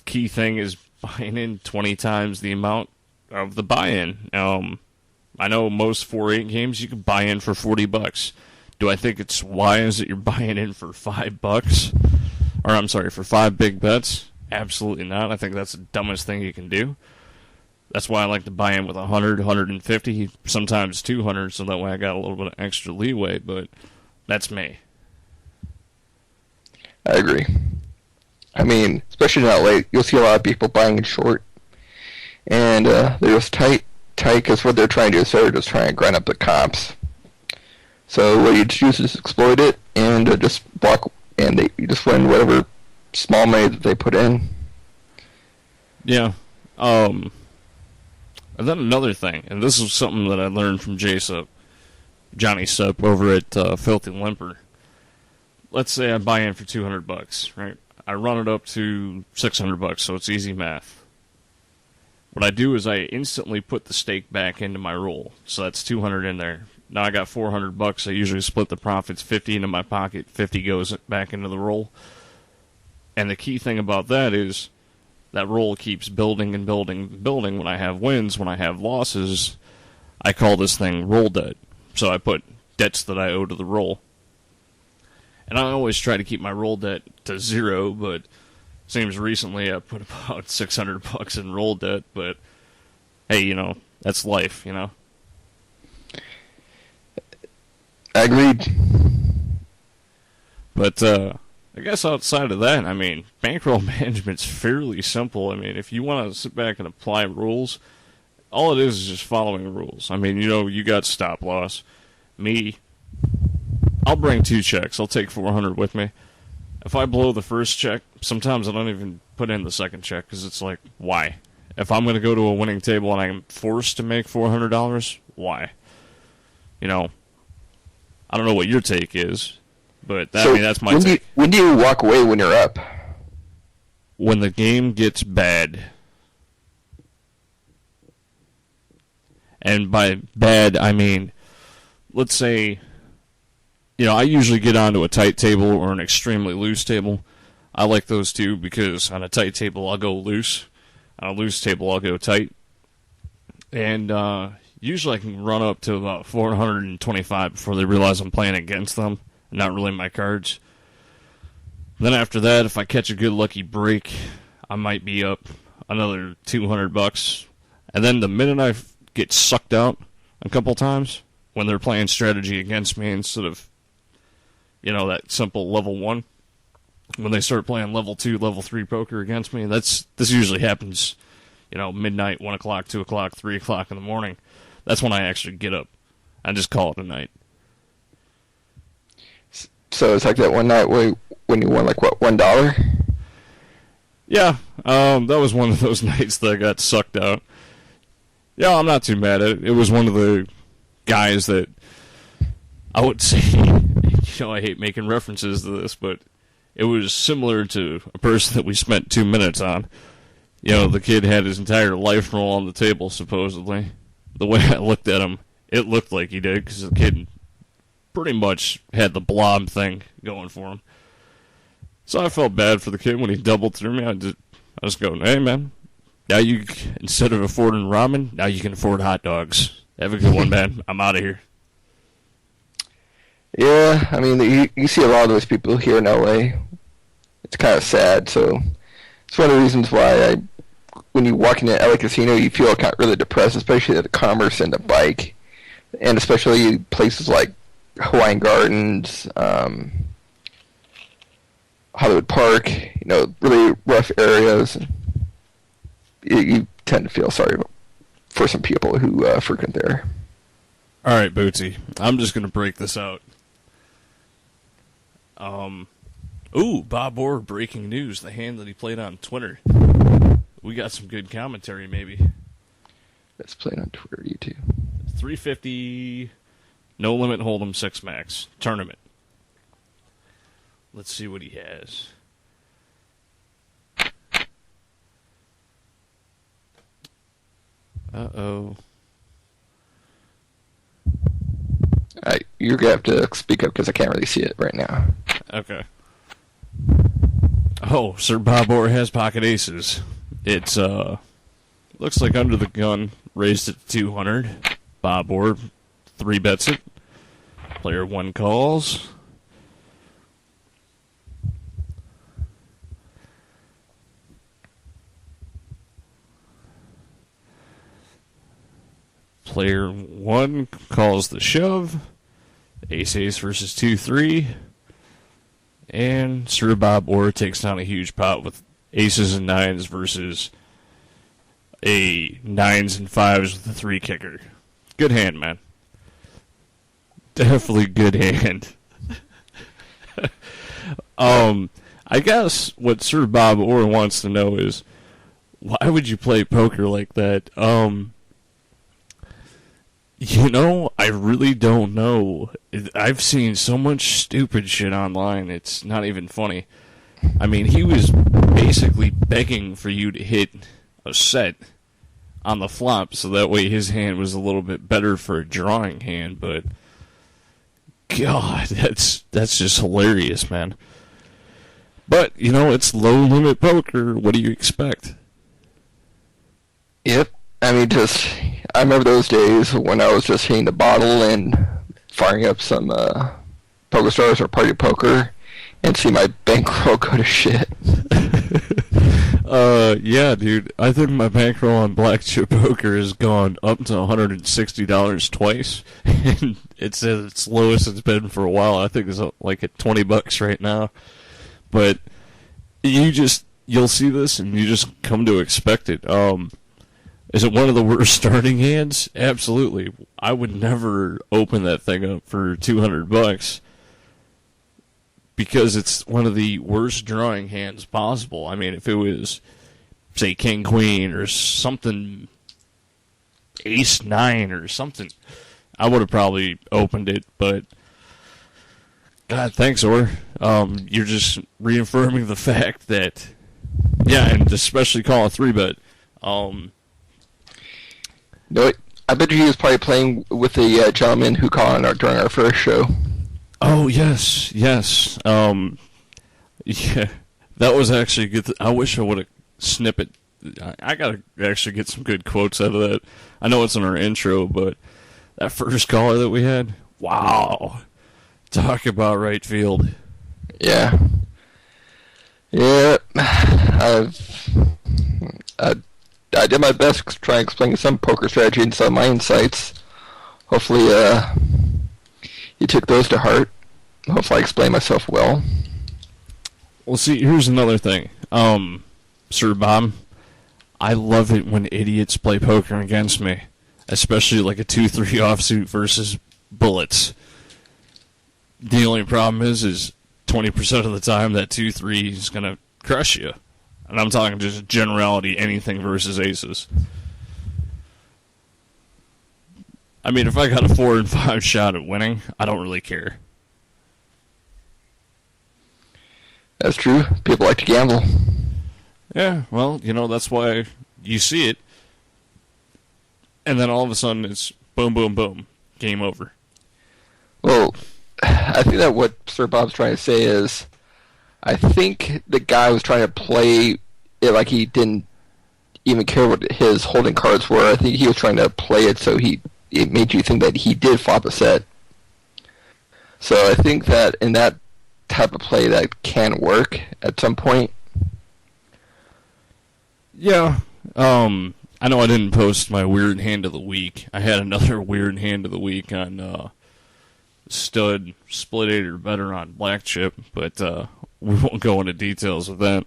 Key thing is buying in 20 times the amount of the buy-in. I know most 4-8 games you can buy in for $40. Do I think it's wise that you're buying in for $5? Or I'm sorry, for 5 big bets? Absolutely not. I think that's the dumbest thing you can do. That's why I like to buy in with 100, 150, sometimes 200, so that way I got a little bit of extra leeway, but that's me. I agree. I mean, especially not late, you'll see a lot of people buying in short, and they're just tight, because what they're trying to do is they're just trying to grind up the comps. So what you choose is exploit it and just block, and you just win whatever small money that they put in. Yeah. And then another thing, and this is something that I learned from Johnny Sup over at Filthy Limper. Let's say I buy in for $200, right? I run it up to $600, so it's easy math. What I do is I instantly put the stake back into my roll, so that's $200 in there. Now I got $400. I usually split the profits, 50 into my pocket, 50 goes back into the roll. And the key thing about that is that roll keeps building and building and building. When I have wins, when I have losses, I call this thing roll debt. So I put debts that I owe to the roll. And I always try to keep my roll debt to zero, but seems recently I put about $600 in roll debt, but hey, you know, that's life, you know. Agreed. But I guess outside of that, I mean, bankroll management's fairly simple. I mean, if you want to sit back and apply rules, all it is just following rules. I mean, you know, you got stop loss. Me, I'll bring 2 checks. I'll take 400 with me. If I blow the first check, sometimes I don't even put in the second check because it's like, why? If I'm going to go to a winning table and I'm forced to make $400, why? You know, I don't know what your take is, but I mean, that's my take. When do you walk away when you're up? When the game gets bad. And by bad, I mean, let's say, you know, I usually get onto a tight table or an extremely loose table. I like those two because on a tight table, I'll go loose. On a loose table, I'll go tight. And usually I can run up to about 425 before they realize I'm playing against them, not really my cards. Then after that, if I catch a good lucky break, I might be up another $200. And then the minute I get sucked out a couple times, when they're playing strategy against me instead of, you know, that simple level 1, when they start playing level 2, level 3 poker against me, this usually happens, you know, midnight, 1 o'clock, 2 o'clock, 3 o'clock in the morning. That's when I actually get up. I just call it a night. So it's like that one night when you won, like, what, $1? Yeah, that was one of those nights that I got sucked out. Yeah, I'm not too mad at it. It was one of the guys that I would say, you know, I hate making references to this, but it was similar to a person that we spent 2 minutes on. You know, the kid had his entire life roll on the table, supposedly. The way I looked at him, it looked like he did, because the kid pretty much had the blob thing going for him. So I felt bad for the kid when he doubled through me. I just go, hey, man, now you, instead of affording ramen, now you can afford hot dogs. Have a good one, man. I'm out of here. Yeah, I mean, you see a lot of those people here in LA. It's kind of sad, so it's one of the reasons why when you walk into LA Casino, you feel kind of really depressed, especially at the Commerce and the Bike, and especially places like Hawaiian Gardens, Hollywood Park, you know, really rough areas. You tend to feel sorry for some people who frequent there. All right, Bootsy, I'm just going to break this out. Bob Orr, breaking news. The hand that he played on Twitter. We got some good commentary, maybe. That's played on Twitter, you too. 350, no limit hold'em 6 max tournament. Let's see what he has. Uh-oh. You're going to have to speak up because I can't really see it right now. Okay. Oh, Sir Bob Orr has pocket aces. It's, looks like under the gun, raised it to 200. Bob Orr 3-bets it. Player 1 calls. Player 1 calls the shove. Ace versus 2-3. And Sir Bob Orr takes down a huge pot with aces and 9s versus a 9s and 5s with a 3 kicker. Good hand, man. definitely good hand. I guess what Sir Bob Orr wants to know is, why would you play poker like that? I really don't know. I've seen so much stupid shit online, it's not even funny. I mean, he was basically begging for you to hit a set on the flop, so that way his hand was a little bit better for a drawing hand, but God, that's just hilarious, man. But, it's low-limit poker. What do you expect? Yep. I mean, I remember those days when I was just hitting the bottle and firing up some Poker Stars or Party Poker and see my bankroll go to shit. Yeah, dude. I think my bankroll on Black Chip Poker has gone up to $160 twice. And it's at its lowest it's been for a while. I think it's like at $20 right now. But you'll see this and you just come to expect it. Is it one of the worst starting hands? Absolutely. I would never open that thing up for $200 because it's one of the worst drawing hands possible. I mean, if it was, say, King Queen or something, Ace 9 or something, I would have probably opened it. But God, thanks, Orr. You're just reaffirming the fact that, yeah, and especially call a 3-bet. No, I bet you he was probably playing with the gentleman who called during our first show. Oh, yes. Yeah, that was actually good. I wish I would have snippet. I got to actually get some good quotes out of that. I know it's in our intro, but that first caller that we had, wow. Talk about right field. Yeah. Yeah. I did my best to try and explain some poker strategy and some of my insights. Hopefully, you took those to heart. Hopefully I explained myself well. Well, see, here's another thing. Sir Bob, I love it when idiots play poker against me. Especially like a 2-3 offsuit versus bullets. The only problem is 20% of the time that 2-3 is going to crush you. And I'm talking just generality, anything versus aces. I mean, if I got a 4 and 5 shot at winning, I don't really care. That's true. People like to gamble. Yeah, well, that's why you see it. And then all of a sudden it's boom, boom, boom. Game over. Well, I think that what Sir Bob's trying to say is, I think the guy was trying to play it like he didn't even care what his holding cards were. I think he was trying to play it so it made you think that he did flop a set. So I think that in that type of play that can work at some point. Yeah. I know I didn't post my weird hand of the week. I had another weird hand of the week on stud split 8 or better on Black Chip, but we won't go into details with that.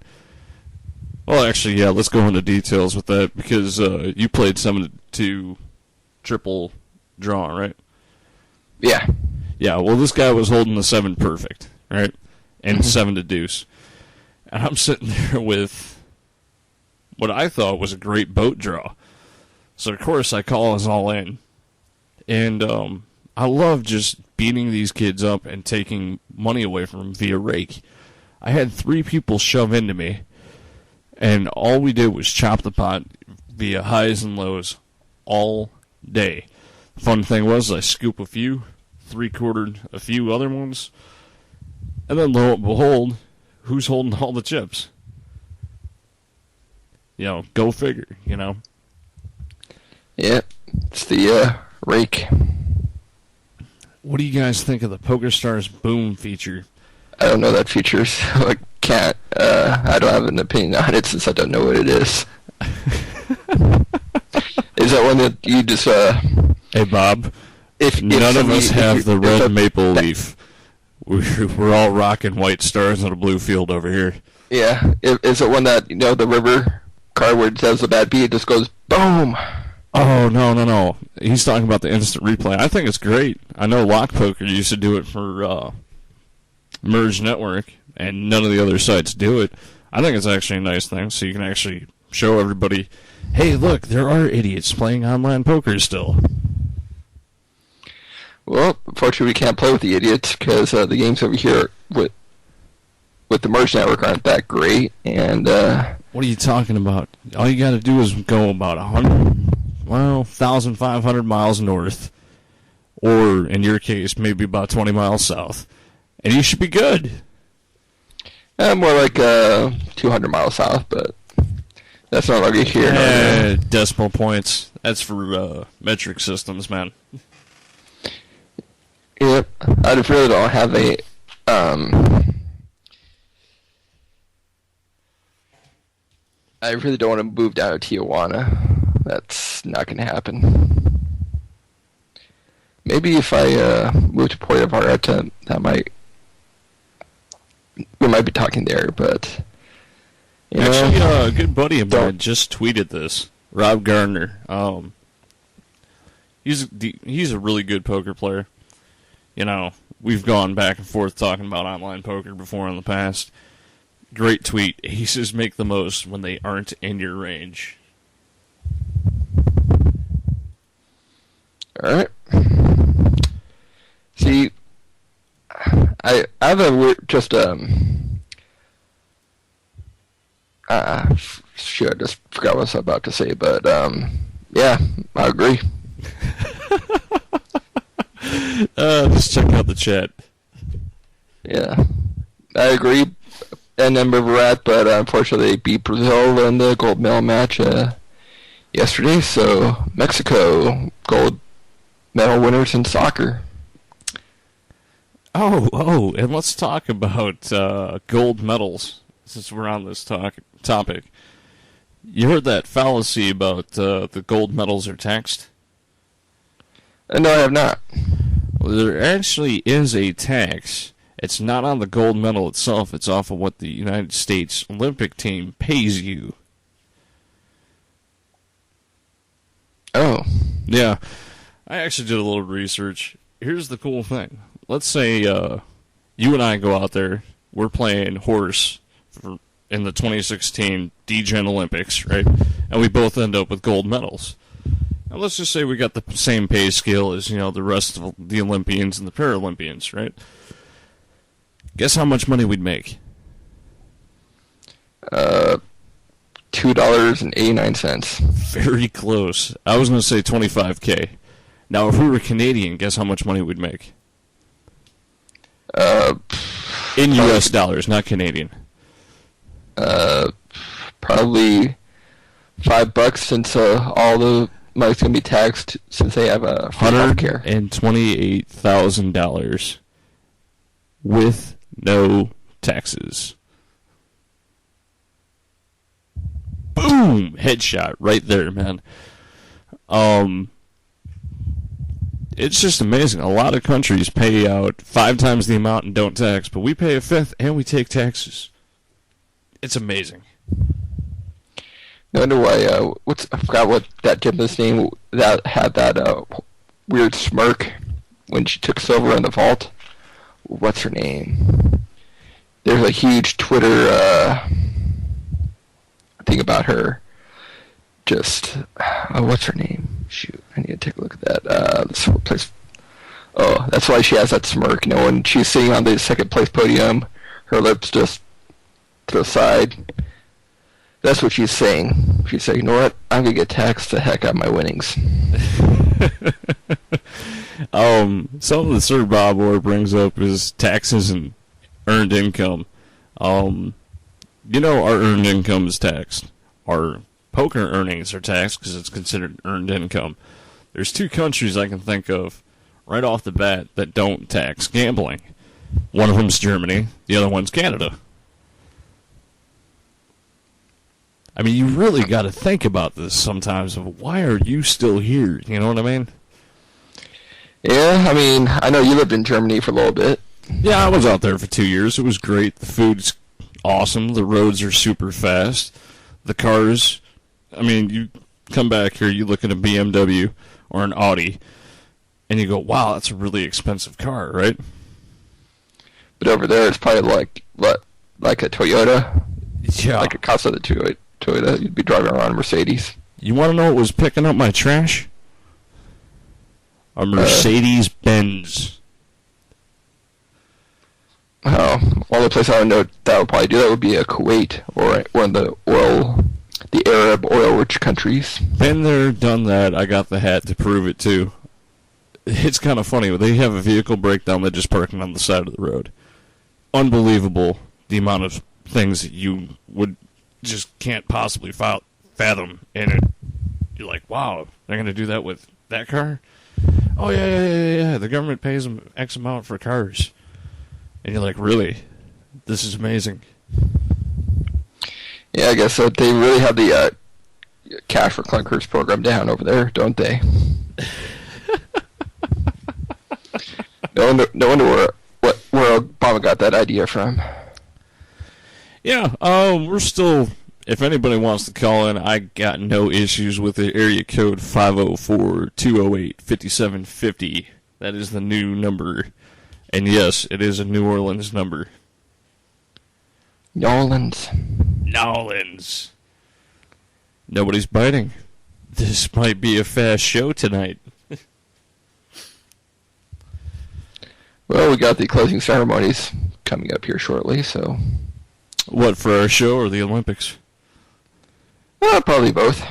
Well, actually, yeah, let's go into details with that because you played 7-2 triple draw, right? Yeah. Yeah, well, this guy was holding the 7 perfect, right? And 7 to deuce. And I'm sitting there with what I thought was a great boat draw. So, of course, I call us all in. And I love just beating these kids up and taking money away from them via rake. I had 3 people shove into me, and all we did was chop the pot via highs and lows all day. The fun thing was I scoop a few, 3-quartered a few other ones, and then lo and behold, who's holding all the chips? Go figure, Yeah, it's the rake. What do you guys think of the PokerStars Boom feature? I don't know that feature, so I can't. I don't have an opinion on it since I don't know what it is. Is that one that you just? Hey, Bob. If none of us have the red maple leaf, we're all rocking white stars on a blue field over here. Yeah. Is it one that the river card where it says the bad beat, it just goes boom? Oh, no. He's talking about the instant replay. I think it's great. I know Lock Poker used to do it for Merge Network, and none of the other sites do it. I think it's actually a nice thing, so you can actually show everybody, hey, look, there are idiots playing online poker still. Well, unfortunately, we can't play with the idiots because the games over here with the Merge Network aren't that great. And what are you talking about? All you got to do is go about 1,500 miles north, or in your case, maybe about 20 miles south, and you should be good. More like 200 miles south, but that's not like here. Decimal points. That's for metric systems, man. Yep. I really don't have a I really don't want to move down to Tijuana. That's not going to happen. Maybe if I move to Puerto Vallarta, we might be talking there, but actually, a good buddy of mine just tweeted this. Rob Gardner. He's a really good poker player. We've gone back and forth talking about online poker before in the past. Great tweet. He says, make the most when they aren't in your range. All right. See, I have a weird, just shit, I just forgot what I was about to say, but yeah, I agree. Just check out the chat. Yeah, I agree. And then where we're at, but unfortunately they beat Brazil in the gold medal match yesterday, so Mexico gold medal winners in soccer. Oh, and let's talk about gold medals, since we're on this topic. You heard that fallacy about the gold medals are taxed? No, I have not. Well, there actually is a tax. It's not on the gold medal itself. It's off of what the United States Olympic team pays you. Oh. Yeah. I actually did a little research. Here's the cool thing. Let's say you and I go out there. We're playing horse in the 2016 D-Gen Olympics, right? And we both end up with gold medals. Now, let's just say we got the same pay scale as, the rest of the Olympians and the Paralympians, right? Guess how much money we'd make? $2.89. Very close. I was going to say $25K. Now, if we were Canadian, guess how much money we'd make? In U.S. dollars, not Canadian. Probably $5 since all the money's going to be taxed since they have a free healthcare. $128,000 with no taxes. Boom! Headshot right there, man. It's just amazing. A lot of countries pay out 5 times the amount and don't tax, but we pay a fifth and we take taxes. It's amazing. No wonder why, I forgot what that gymnast's name that had that weird smirk when she took silver in the vault. What's her name? There's a huge Twitter thing about her. Just, what's her name? Shoot, I need to take a look at that. This place. Oh, that's why she has that smirk. When she's sitting on the second place podium, her lips just to the side. That's what she's saying. She's saying, you know what? I'm going to get taxed the heck out of my winnings. Something that Sir Bob Orr brings up is taxes and earned income. Our earned income is taxed. Our poker earnings are taxed because it's considered earned income. There's 2 countries I can think of right off the bat that don't tax gambling. One of them's Germany. The other one's Canada. I mean, you really got to think about this sometimes of why are you still here? You know what I mean? Yeah, I mean, I know you lived in Germany for a little bit. Yeah, I was out there for 2 years. It was great. The food's awesome. The roads are super fast. The cars, I mean, come back here, you look at a BMW or an Audi, and you go, wow, that's a really expensive car, right? But over there, it's probably like a Toyota. Yeah. Like a Casa de Toyota. You'd be driving around a Mercedes. You want to know what was picking up my trash? A Mercedes-Benz. Oh, only place I would know that would probably do that would be Kuwait or one of the Arab oil-rich countries. Been there, done that. I got the hat to prove it too. It's kind of funny. They have a vehicle breakdown. They're just parking on the side of the road. Unbelievable the amount of things that you would just can't possibly fathom in it. You're like, wow, they're going to do that with that car? Oh, yeah. The government pays them X amount for cars. And you're like, really? This is amazing. Yeah, I guess they really have the cash for clunkers program down over there, don't they? No wonder where Obama got that idea from. Yeah, we're still, if anybody wants to call in, I got no issues with the area code 504-208-5750. That is the new number. And yes, it is a New Orleans number. New Orleans. Nobody's biting. This might be a fast show tonight. Well, we got the closing ceremonies coming up here shortly, so... What, for our show or the Olympics? Probably both.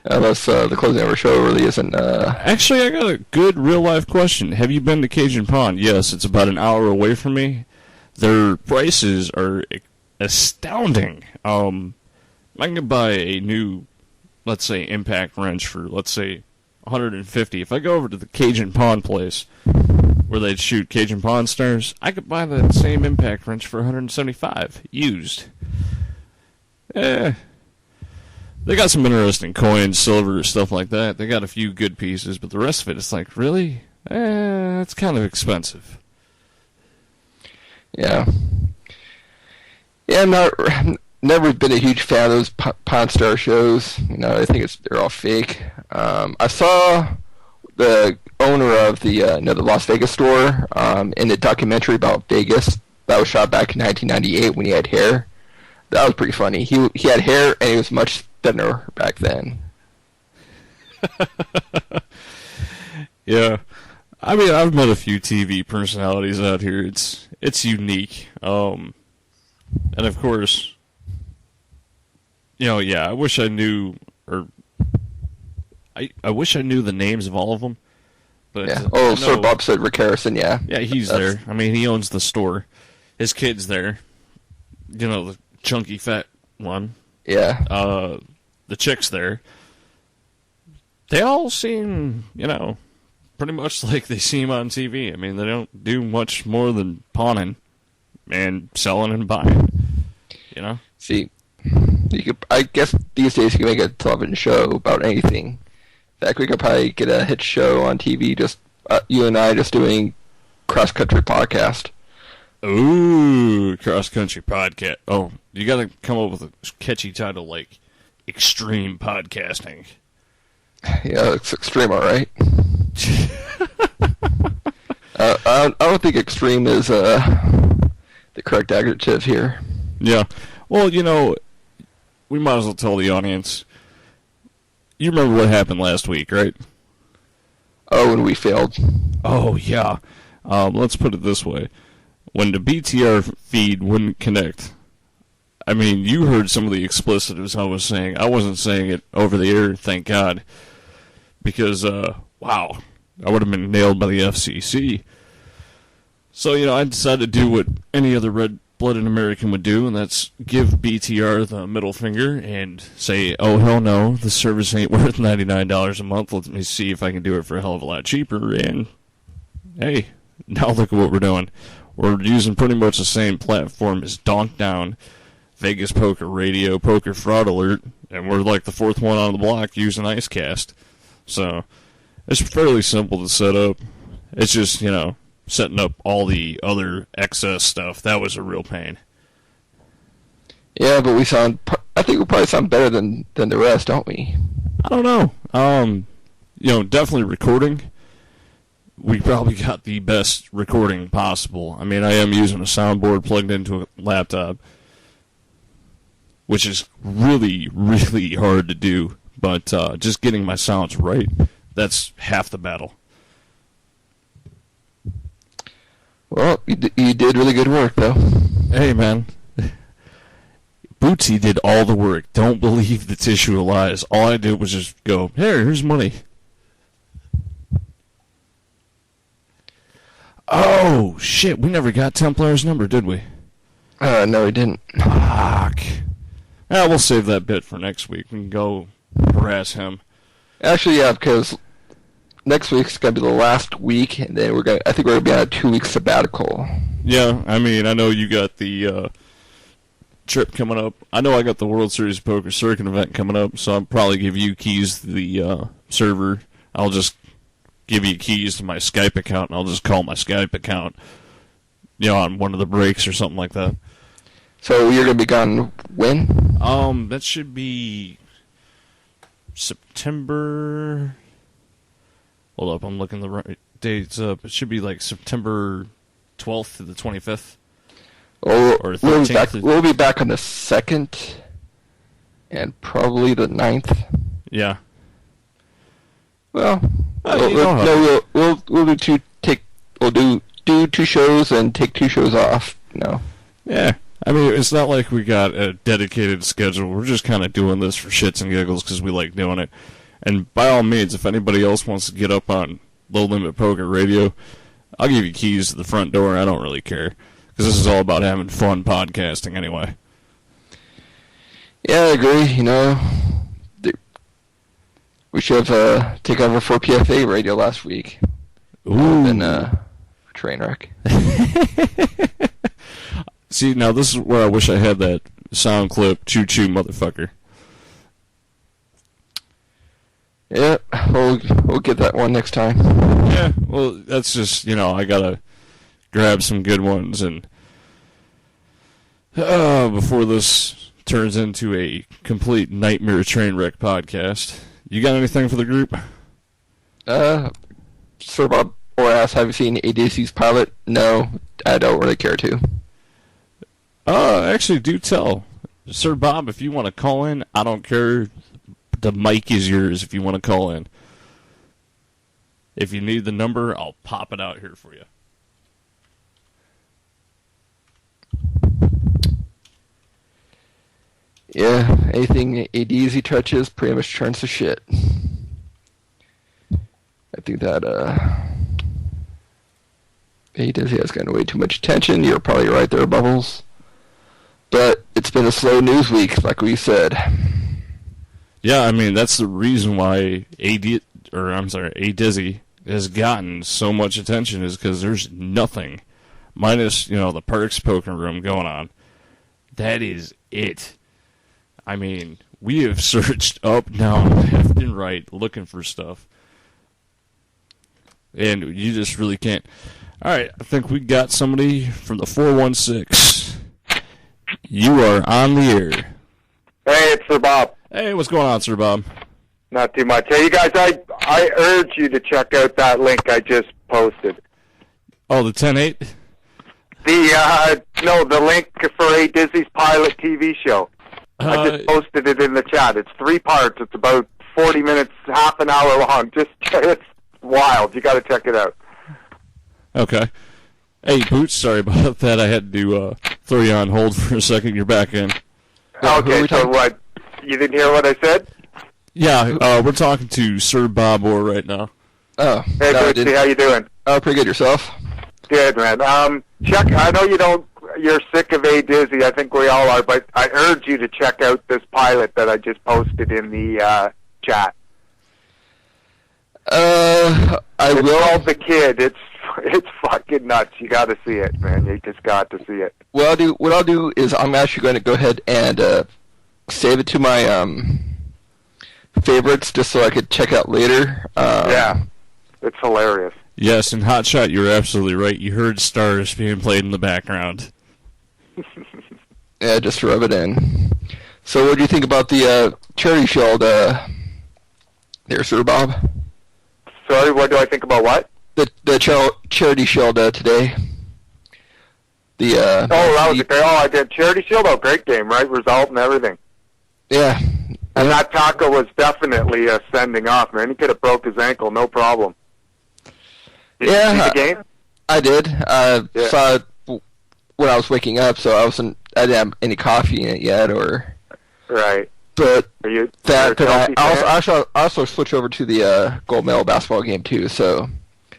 Unless the closing of our show really isn't... Actually, I got a good real-life question. Have you been to Cajun Pond? Yes, it's about an hour away from me. Their prices are astounding. I can buy a new, let's say, impact wrench for, let's say, $150. If I go over to the Cajun Pond place where they'd shoot Cajun Pond stars, I could buy that same impact wrench for $175 used. They got some interesting coins, silver, stuff like that. They got a few good pieces, but the rest of it is like, really? It's kind of expensive. Yeah. Yeah, never been a huge fan of those Pawn Star shows. You know, I think they're all fake. I saw the owner of the Las Vegas store in the documentary about Vegas that was shot back in 1998 when he had hair. That was pretty funny. He had hair and he was much thinner back then. Yeah. I mean, I've met a few TV personalities out here. It's unique. And of course, I wish I knew, I wish I knew the names of all of them. But yeah. Sir Bob said Rick Harrison, yeah. Yeah, he's there. I mean, he owns the store. His kid's there. The chunky fat one. Yeah. The chick's there. They all seem, pretty much like they seem on TV. I mean, they don't do much more than pawning and selling and buying. See, I guess these days you can make a television show about anything. In fact, we could probably get a hit show on TV, just you and I just doing cross-country podcast. Ooh, cross-country podcast. Oh, you got to come up with a catchy title like Extreme Podcasting. Yeah, it's extreme, all right. I don't think extreme is the correct adjective here. Yeah. Well, we might as well tell the audience. You remember what happened last week, right? Oh, when we failed. Oh, yeah. Let's put it this way. When the BTR feed wouldn't connect, I mean, you heard some of the explicitives I was saying. I wasn't saying it over the air, thank God. Because, wow, I would have been nailed by the FCC. So, I decided to do what any other red-blooded American would do, and that's give BTR the middle finger and say, oh, hell no, the service ain't worth $99 a month. Let me see if I can do it for a hell of a lot cheaper. And, hey, now look at what we're doing. We're using pretty much the same platform as Donk Down, Vegas Poker Radio, Poker Fraud Alert, and we're like the fourth one on the block using IceCast. So, it's fairly simple to set up. It's just, setting up all the other excess stuff. That was a real pain. Yeah, but I think we probably sound better than the rest, don't we? I don't know. Definitely recording. We probably got the best recording possible. I mean, I am using a soundboard plugged into a laptop, which is really, really hard to do. But just getting my sounds right, that's half the battle. Well, you did really good work, though. Hey, man. Bootsy did all the work. Don't believe the tissue of lies. All I did was just go, here's money. Oh, shit. We never got Templar's number, did we? No, we didn't. Fuck. We'll save that bit for next week. We can go harass him. Actually, yeah, because next week's going to be the last week, and then I think we're going to be on a 2-week sabbatical. Yeah, I mean, I know you got the trip coming up. I know I got the World Series of Poker Circuit event coming up, so I'll probably give you keys to the server. I'll just give you keys to my Skype account, and I'll just call my Skype account, on one of the breaks or something like that. So you're going to be gone when? That should be September. Hold up, I'm looking the right dates up. It should be like September 12th to the 25th. Or 13th. We'll be back on the 2nd and probably the 9th. Yeah. Well, we'll do 2 shows and take 2 shows off. Yeah. I mean, it's not like we got a dedicated schedule. We're just kind of doing this for shits and giggles because we like doing it. And by all means, if anybody else wants to get up on Low Limit Poker Radio, I'll give you keys to the front door. I don't really care because this is all about having fun podcasting anyway. Yeah, I agree. We should have taken over for PFA radio last week. Ooh. Been a train wreck. See, now this is where I wish I had that sound clip, choo-choo motherfucker. Yeah, we'll get that one next time. Yeah, well, that's just, I gotta grab some good ones, and before this turns into a complete nightmare train wreck podcast. You got anything for the group? Sir Bob or asked, have you seen ADC's pilot? No, I don't really care to. Actually, do tell. Sir Bob, if you want to call in, I don't care. The mic is yours if you want to call in. If you need the number, I'll pop it out here for you. Yeah, anything ADZ touches pretty much turns to shit. I think that, ADZ has gotten way too much attention. You're probably right there, Bubbles. But it's been a slow news week, like we said. Yeah, I mean, that's the reason why ADZ has gotten so much attention is because there's nothing, minus, the Perks Poker Room going on. That is it. I mean, we have searched up, down, left, and right looking for stuff. And you just really can't. All right, I think we got somebody from the 416. You are on the air. Hey, it's Sir Bob. Hey, what's going on, Sir Bob? Not too much. Hey, you guys, I urge you to check out that link I just posted. Oh, the 10-8? The link for A Disney's pilot TV show. I just posted it in the chat. It's 3 parts. It's about 40 minutes, half an hour long. It's wild. You got to check it out. Okay. Hey, Boots, sorry about that. I had to throw you on hold for a second. You're back in. Okay, so what? You didn't hear what I said? Yeah, we're talking to Sir Bob Orr right now. Oh. Hey, Bootsy, how you doing? Oh, pretty good. Yourself? Good, man. Check. I know you're sick of A Dizzy. I think we all are, but I urge you to check out this pilot that I just posted in the chat. I will. It's called The Kid. It's fucking nuts. You got to see it, man. You just got to see it. What I'll do is I'm actually going to go ahead and save it to my favorites just so I could check out later. Yeah, it's hilarious. Yes, and Hotshot, you're absolutely right. You heard stars being played in the background. Yeah, just rub it in. So what do you think about the Charity Shield there, Sir Bob? Sorry, what do I think about what? The Charity Shield today. That was a great. Oh, I did Charity Shield. Oh, great game, right? Result and everything. Yeah. And that tackle was definitely sending off, man. He could have broke his ankle, no problem. Did you see the game? I did. Saw it when I was waking up, so I didn't have any coffee in it yet, or. Right. But I also switched over to the gold medal basketball game too. So.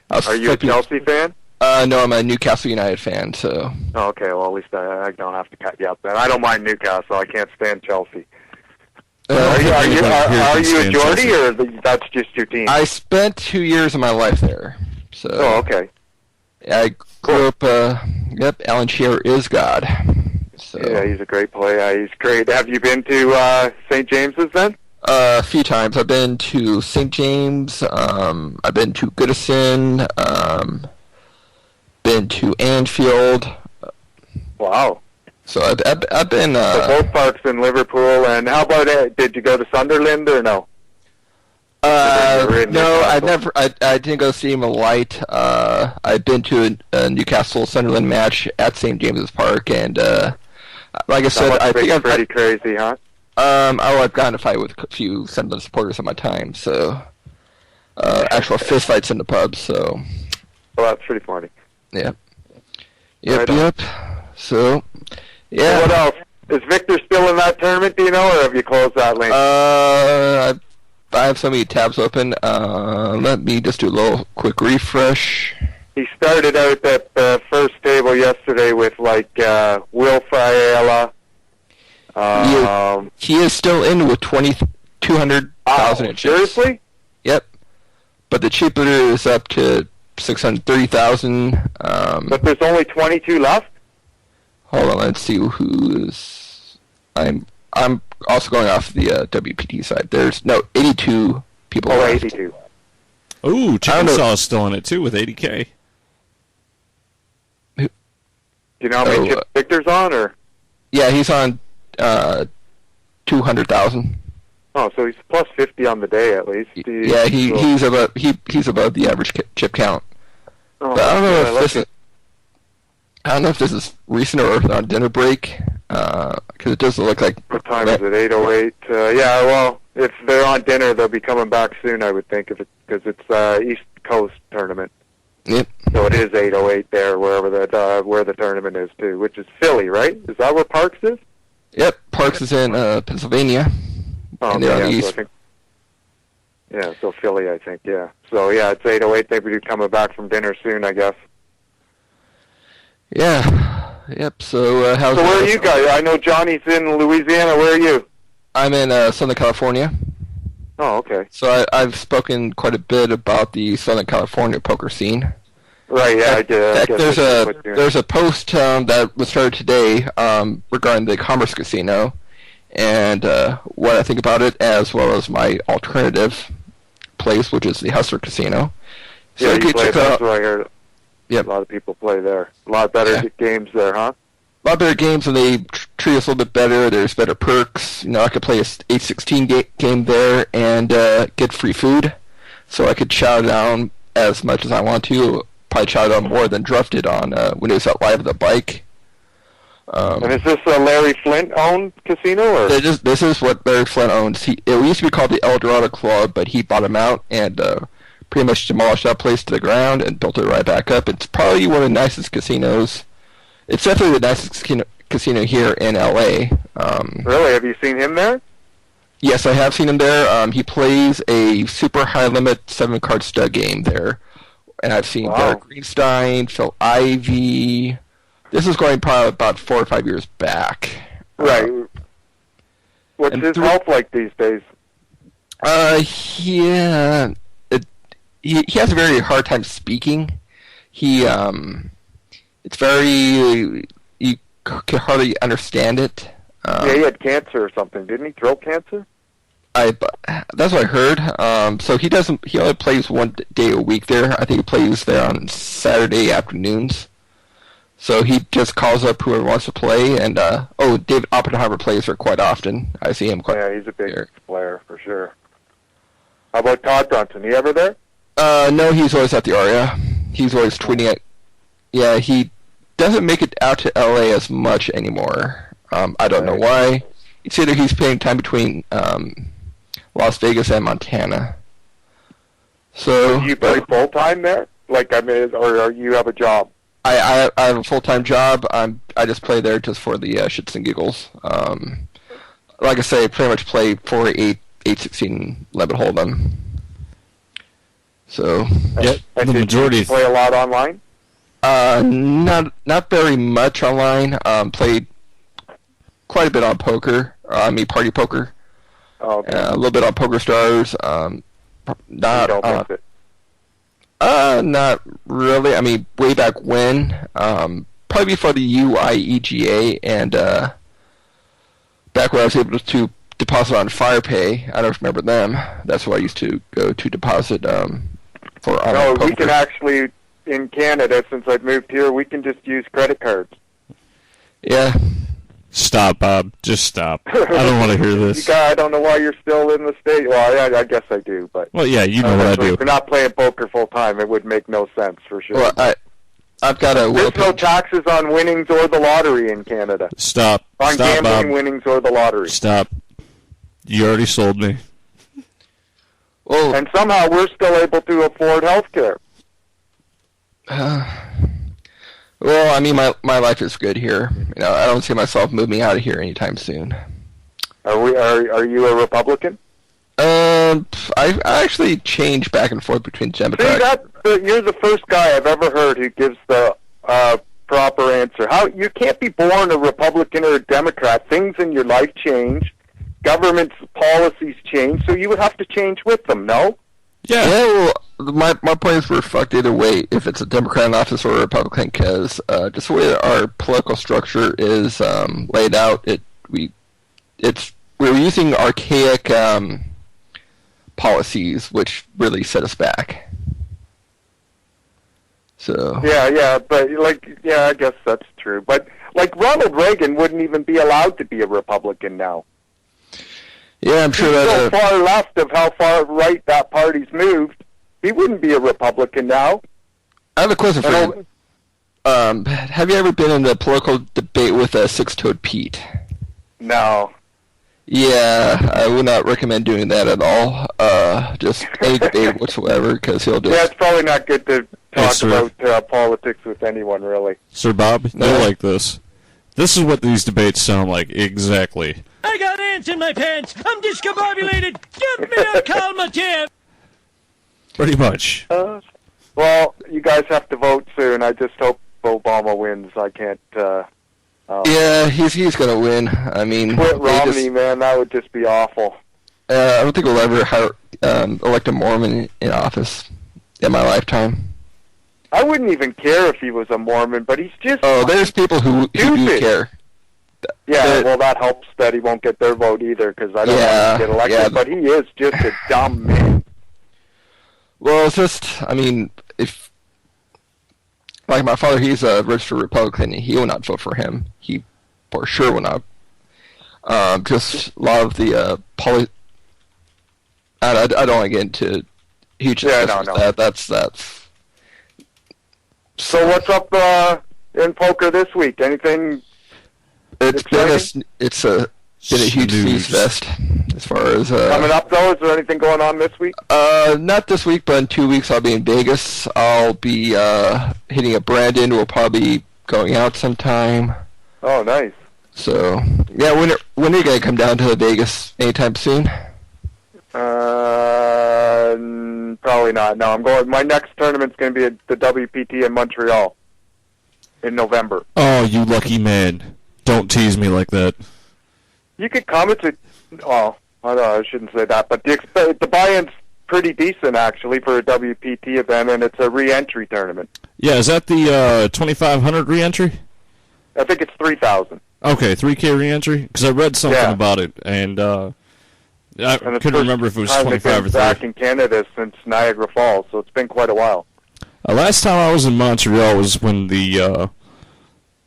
Are you a Chelsea fan? No, I'm a Newcastle United fan. So. Oh, okay. Well, at least I don't have to cut you up then. I don't mind Newcastle. I can't stand Chelsea. Are you a Geordie, or that's just your team? I spent 2 years of my life there. So. Oh, okay. I grew up. Alan Shearer is God. So. Yeah, he's a great player. He's great. Have you been to St. James's then? A few times. I've been to St. James. I've been to Goodison. Been to Anfield. Wow. So I've been. So both parks in Liverpool, and how about did you go to Sunderland or no? No, I never. I didn't go see him light. I've been to a Newcastle Sunderland match at St. James's Park, and like I said, I think pretty crazy, huh? I've gotten in a fight with a few Sunderland supporters in my time, so actual fist fights in the pub. So. Well, that's pretty funny. Yep. So. Yeah. So what else? Is Victor still in that tournament, do you know, or have you closed that link? I have so many tabs open. Let me just do a little quick refresh. He started out at the first table yesterday with, like, Will Friella. He is still in with 200,000 seriously? Yep. But the cheap bidder is up to 630,000. But there's only 22 left? Hold on, let's see who is. I'm also going off the WPT side. There's 82 people left. 82. Ooh, Chainsaw is still in it too with 80K. Do you know how many chips Victor's on, or? Yeah, he's on 200,000. Oh, so he's plus 50 on the day at least. Yeah, he's above the average chip count. Oh, but I don't know if this is recent or on dinner break, because it does look like. What time is it? 8:08. Yeah, well, if they're on dinner, they'll be coming back soon, I would think, because it's East Coast tournament. Yep. So it is 8:08 there, where the tournament is too, which is Philly, right? Is that where Parks is? Yep, Parks is in Pennsylvania. Oh, and they're on the east. So Philly, I think. Yeah. So yeah, it's 8:08. They'll be coming back from dinner soon, I guess. Yeah. Yep. So how's? So where are you guys? I know Johnny's in Louisiana. Where are you? I'm in Southern California. Oh, okay. So I've spoken quite a bit about the Southern California poker scene. Right. Yeah, I did. There's a post that was started today regarding the Commerce Casino and what I think about it, as well as my alternative place, which is the Hustler Casino. So yeah, you play. That's what I heard. Yep. A lot of people play there. A lot better games there, huh? A lot better games, and they treat us a little bit better. There's better perks. You know, I could play a 8-16 game there and get free food. So I could chow down as much as I want to. Probably chow down more than Druff did on when he was out live at the bike. And is this a Larry Flint-owned casino? Or? This is what Larry Flint owns. It used to be called the El Dorado Club, but he bought him out and pretty much demolished that place to the ground and built it right back up. It's probably one of the nicest casinos. It's definitely the nicest casino here in L.A. Really? Have you seen him there? Yes, I have seen him there. He plays a super high-limit 7-card stud game there. And I've seen Derek Greenstein, Phil Ivey. This is going probably about 4 or 5 years back. Right. What's his health like these days? He has a very hard time speaking. It's very, you can hardly understand it. Yeah, he had cancer or something, didn't he? Throat cancer? That's what I heard. So he only plays one day a week there. I think he plays there on Saturday afternoons. So he just calls up whoever wants to play, and David Oppenheimer plays her quite often. I see him quite. Yeah, he's a big player for sure. How about Todd Brunson? He ever there? No, he's always at the Aria. He's always tweeting it. Yeah, he doesn't make it out to LA as much anymore. I don't know why. It's either he's spending time between Las Vegas and Montana. So do you play full time there? Like, I mean, or you have a job? I have a full-time job. I just play there just for the shits and giggles. Like I say, I pretty much play 4, 8, 16 Lemon Hold'em. So the majority. Play a lot online? Not very much online. Played quite a bit on poker. Party poker. Oh, okay. A little bit on Poker Stars. Not really. I mean, way back when, probably before the UIEGA, and back when I was able to deposit on FirePay. I don't remember them. That's where I used to go to deposit for online poker. We can actually, in Canada, since I've moved here, we can just use credit cards. Yeah. Stop, Bob. Just stop. I don't want to hear this. I don't know why you're still in the state. Well, I guess I do, but... Well, yeah, you know what I do. If you're not playing poker full-time, it would make no sense, for sure. Well, I've got a... There's no taxes on winnings or the lottery in Canada. Stop. On Stop, gambling, Bob. winnings, or the lottery. Stop. You already sold me. Well, and somehow we're still able to afford health care. Well, I mean, my life is good here. You know, I don't see myself moving out of here anytime soon. Are you a Republican? I actually change back and forth between Democrats. See, you're the first guy I've ever heard who gives the proper answer. How you can't be born a Republican or a Democrat. Things in your life change, government's policies change, so you would have to change with them. No? Yeah. Well, my point is we're fucked either way, if it's a Democrat in office or a Republican, because just the way that our political structure is laid out, we're using archaic policies, which really set us back. So. Yeah, but I guess that's true. But Ronald Reagan wouldn't even be allowed to be a Republican now. Yeah, I'm sure He's that. so far left of how far right that party's moved. He wouldn't be a Republican now. I have a question for you. Have you ever been in a political debate with Six-Toed Pete? No. Yeah, I would not recommend doing that at all. Just any debate whatsoever, because he'll just... Yeah, it's probably not good to talk about politics with anyone, really. Sir Bob, you're like this. This is what these debates sound like, exactly. I got ants in my pants. I'm discombobulated. Give me a calmative. Pretty much. Well, you guys have to vote soon. I just hope Obama wins. I can't... Yeah, he's going to win. I mean... Quit Romney, man. That would just be awful. I don't think we'll ever elect a Mormon in office in my lifetime. I wouldn't even care if he was a Mormon, but he's just... Oh, there's people who do care. Yeah, well, that helps that he won't get their vote either, because I don't want to get elected, but he is just a dumb man. Well, it's just, I mean, if... Like my father, he's a registered Republican, and he will not vote for him. He for sure will not. Just a lot of the I don't want to get into huge discussions with that. That's... So what's up in poker this week? Anything? It's been a huge feast fest as far as coming up though. Is there anything going on this week? Not this week, but in 2 weeks I'll be in Vegas. I'll be hitting a Brandon. We'll probably be going out sometime. Oh, nice. So yeah, when are you gonna come down to Vegas? Anytime soon? Probably not. No, I'm going. My next tournament's going to be at the WPT in Montreal in November. Oh, you lucky man! Don't tease me like that. You could come. It's I shouldn't say that, but the buy-in's pretty decent actually for a WPT event, and it's a re-entry tournament. Yeah, is that the 2,500 re-entry? I think it's 3,000. Okay, 3K re-entry. Because I read something about it, and I couldn't remember if it was 25 or 30. Back in Canada since Niagara Falls, so it's been quite a while. Last time I was in Montreal was when the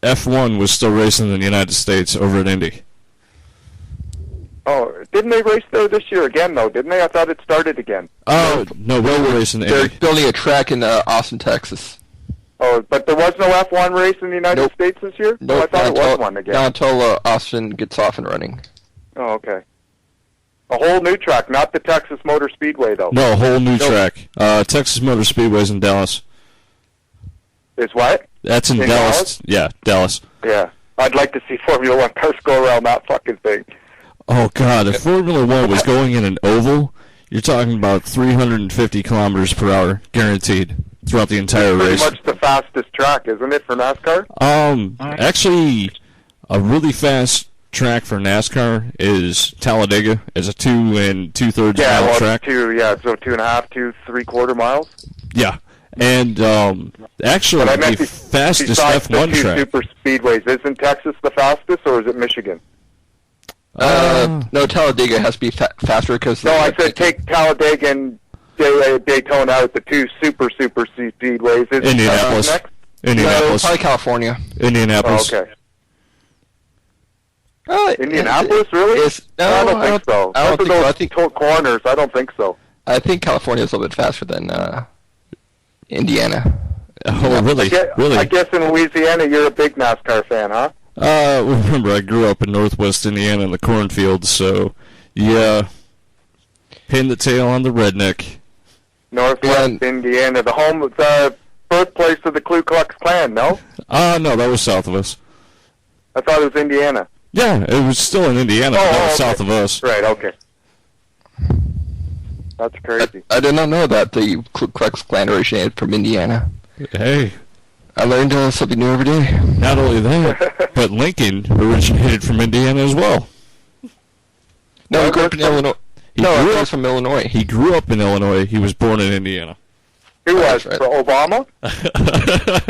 F1 was still racing in the United States over at Indy. Oh, didn't they race there this year again, though? Didn't they? I thought it started again. Oh, no, we were racing They're Indy. building a track in Austin, Texas. Oh, but there was no F1 race in the United States this year? Nope, Oh, I thought it was one again. Not until Austin gets off and running. Oh, okay. A whole new track, not the Texas Motor Speedway, though. No, a whole new track. Texas Motor Speedway's in Dallas. Is what? That's in Dallas. Yeah, Dallas. Yeah. I'd like to see Formula One cars go around that fucking thing. Oh, God, if Formula One was going in an oval, you're talking about 350 kilometers per hour, guaranteed, throughout the entire race. Pretty much the fastest track, isn't it, for NASCAR? Actually, a really fast track for NASCAR is Talladega. It's a 2 2/3 mile track. So 2.5, 3/4 miles. Yeah, and actually the fastest F1 track. Super speedways, isn't Texas the fastest, or is it Michigan? No, Talladega has to be faster because. No, I said take Talladega and Daytona out, the two super speedways. Is Indianapolis. Next? Indianapolis. No, probably California. Indianapolis. Oh, okay. Indianapolis, really? I don't think so. I don't think so. I think corners. I don't think so. I think California is a little bit faster than Indiana. Oh, really? Really? I guess in Louisiana you're a big NASCAR fan, huh? Remember, I grew up in northwest Indiana in the cornfields, so yeah, pin the tail on the redneck. Northwest Indiana, the birthplace of the Ku Klux Klan, no? No, that was south of us. I thought it was Indiana. Yeah, it was still in Indiana, but that was south of us. Right, okay. That's crazy. I did not know that the Ku Klux Klan originated from Indiana. Hey. I learned something new every day. Not only that, but Lincoln originated from Indiana as well. No, he grew up in Illinois. He was from Illinois. He grew up in Illinois. He was born in Indiana. Who was? Right. For Obama?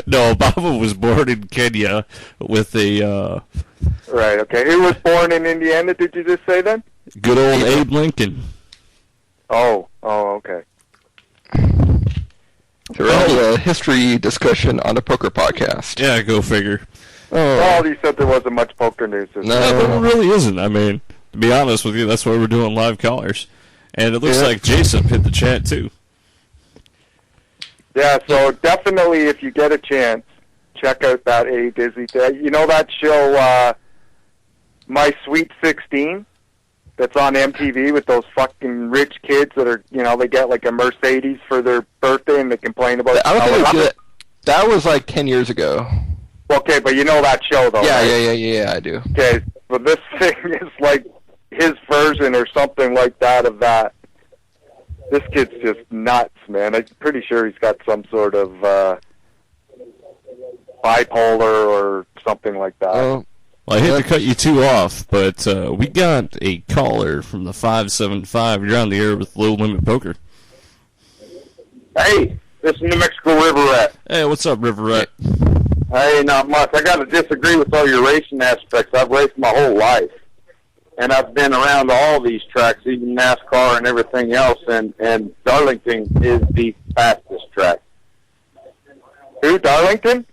No, Obama was born in Kenya with a... Right, okay. Who was born in Indiana, did you just say then? Good old Abe Lincoln. Oh, okay. So we're having a history discussion on the poker podcast. Yeah, go figure. Well, you said there wasn't much poker news. No, there really isn't. I mean, to be honest with you, that's why we're doing live callers. And it looks like Jason hit the chat, too. Yeah, so definitely if you get a chance, check out that A Dizzy. You know that show, My Sweet 16? That's on MTV with those fucking rich kids that are, they get like a Mercedes for their birthday and they complain about. I don't think it was good. That was like 10 years ago. Okay, but you know that show though. Yeah, I do. Okay, but this thing is like his version or something like that of that. This kid's just nuts, man. I'm pretty sure he's got some sort of bipolar or something like that. Well, I hate to cut you two off, but we got a caller from the 575. You're on the air with Low Limit Poker. Hey, this is New Mexico River Rat. Hey, what's up, River Rat? Hey, not much. I got to disagree with all your racing aspects. I've raced my whole life, and I've been around all these tracks, even NASCAR and everything else, and Darlington is the fastest track. Who, Darlington?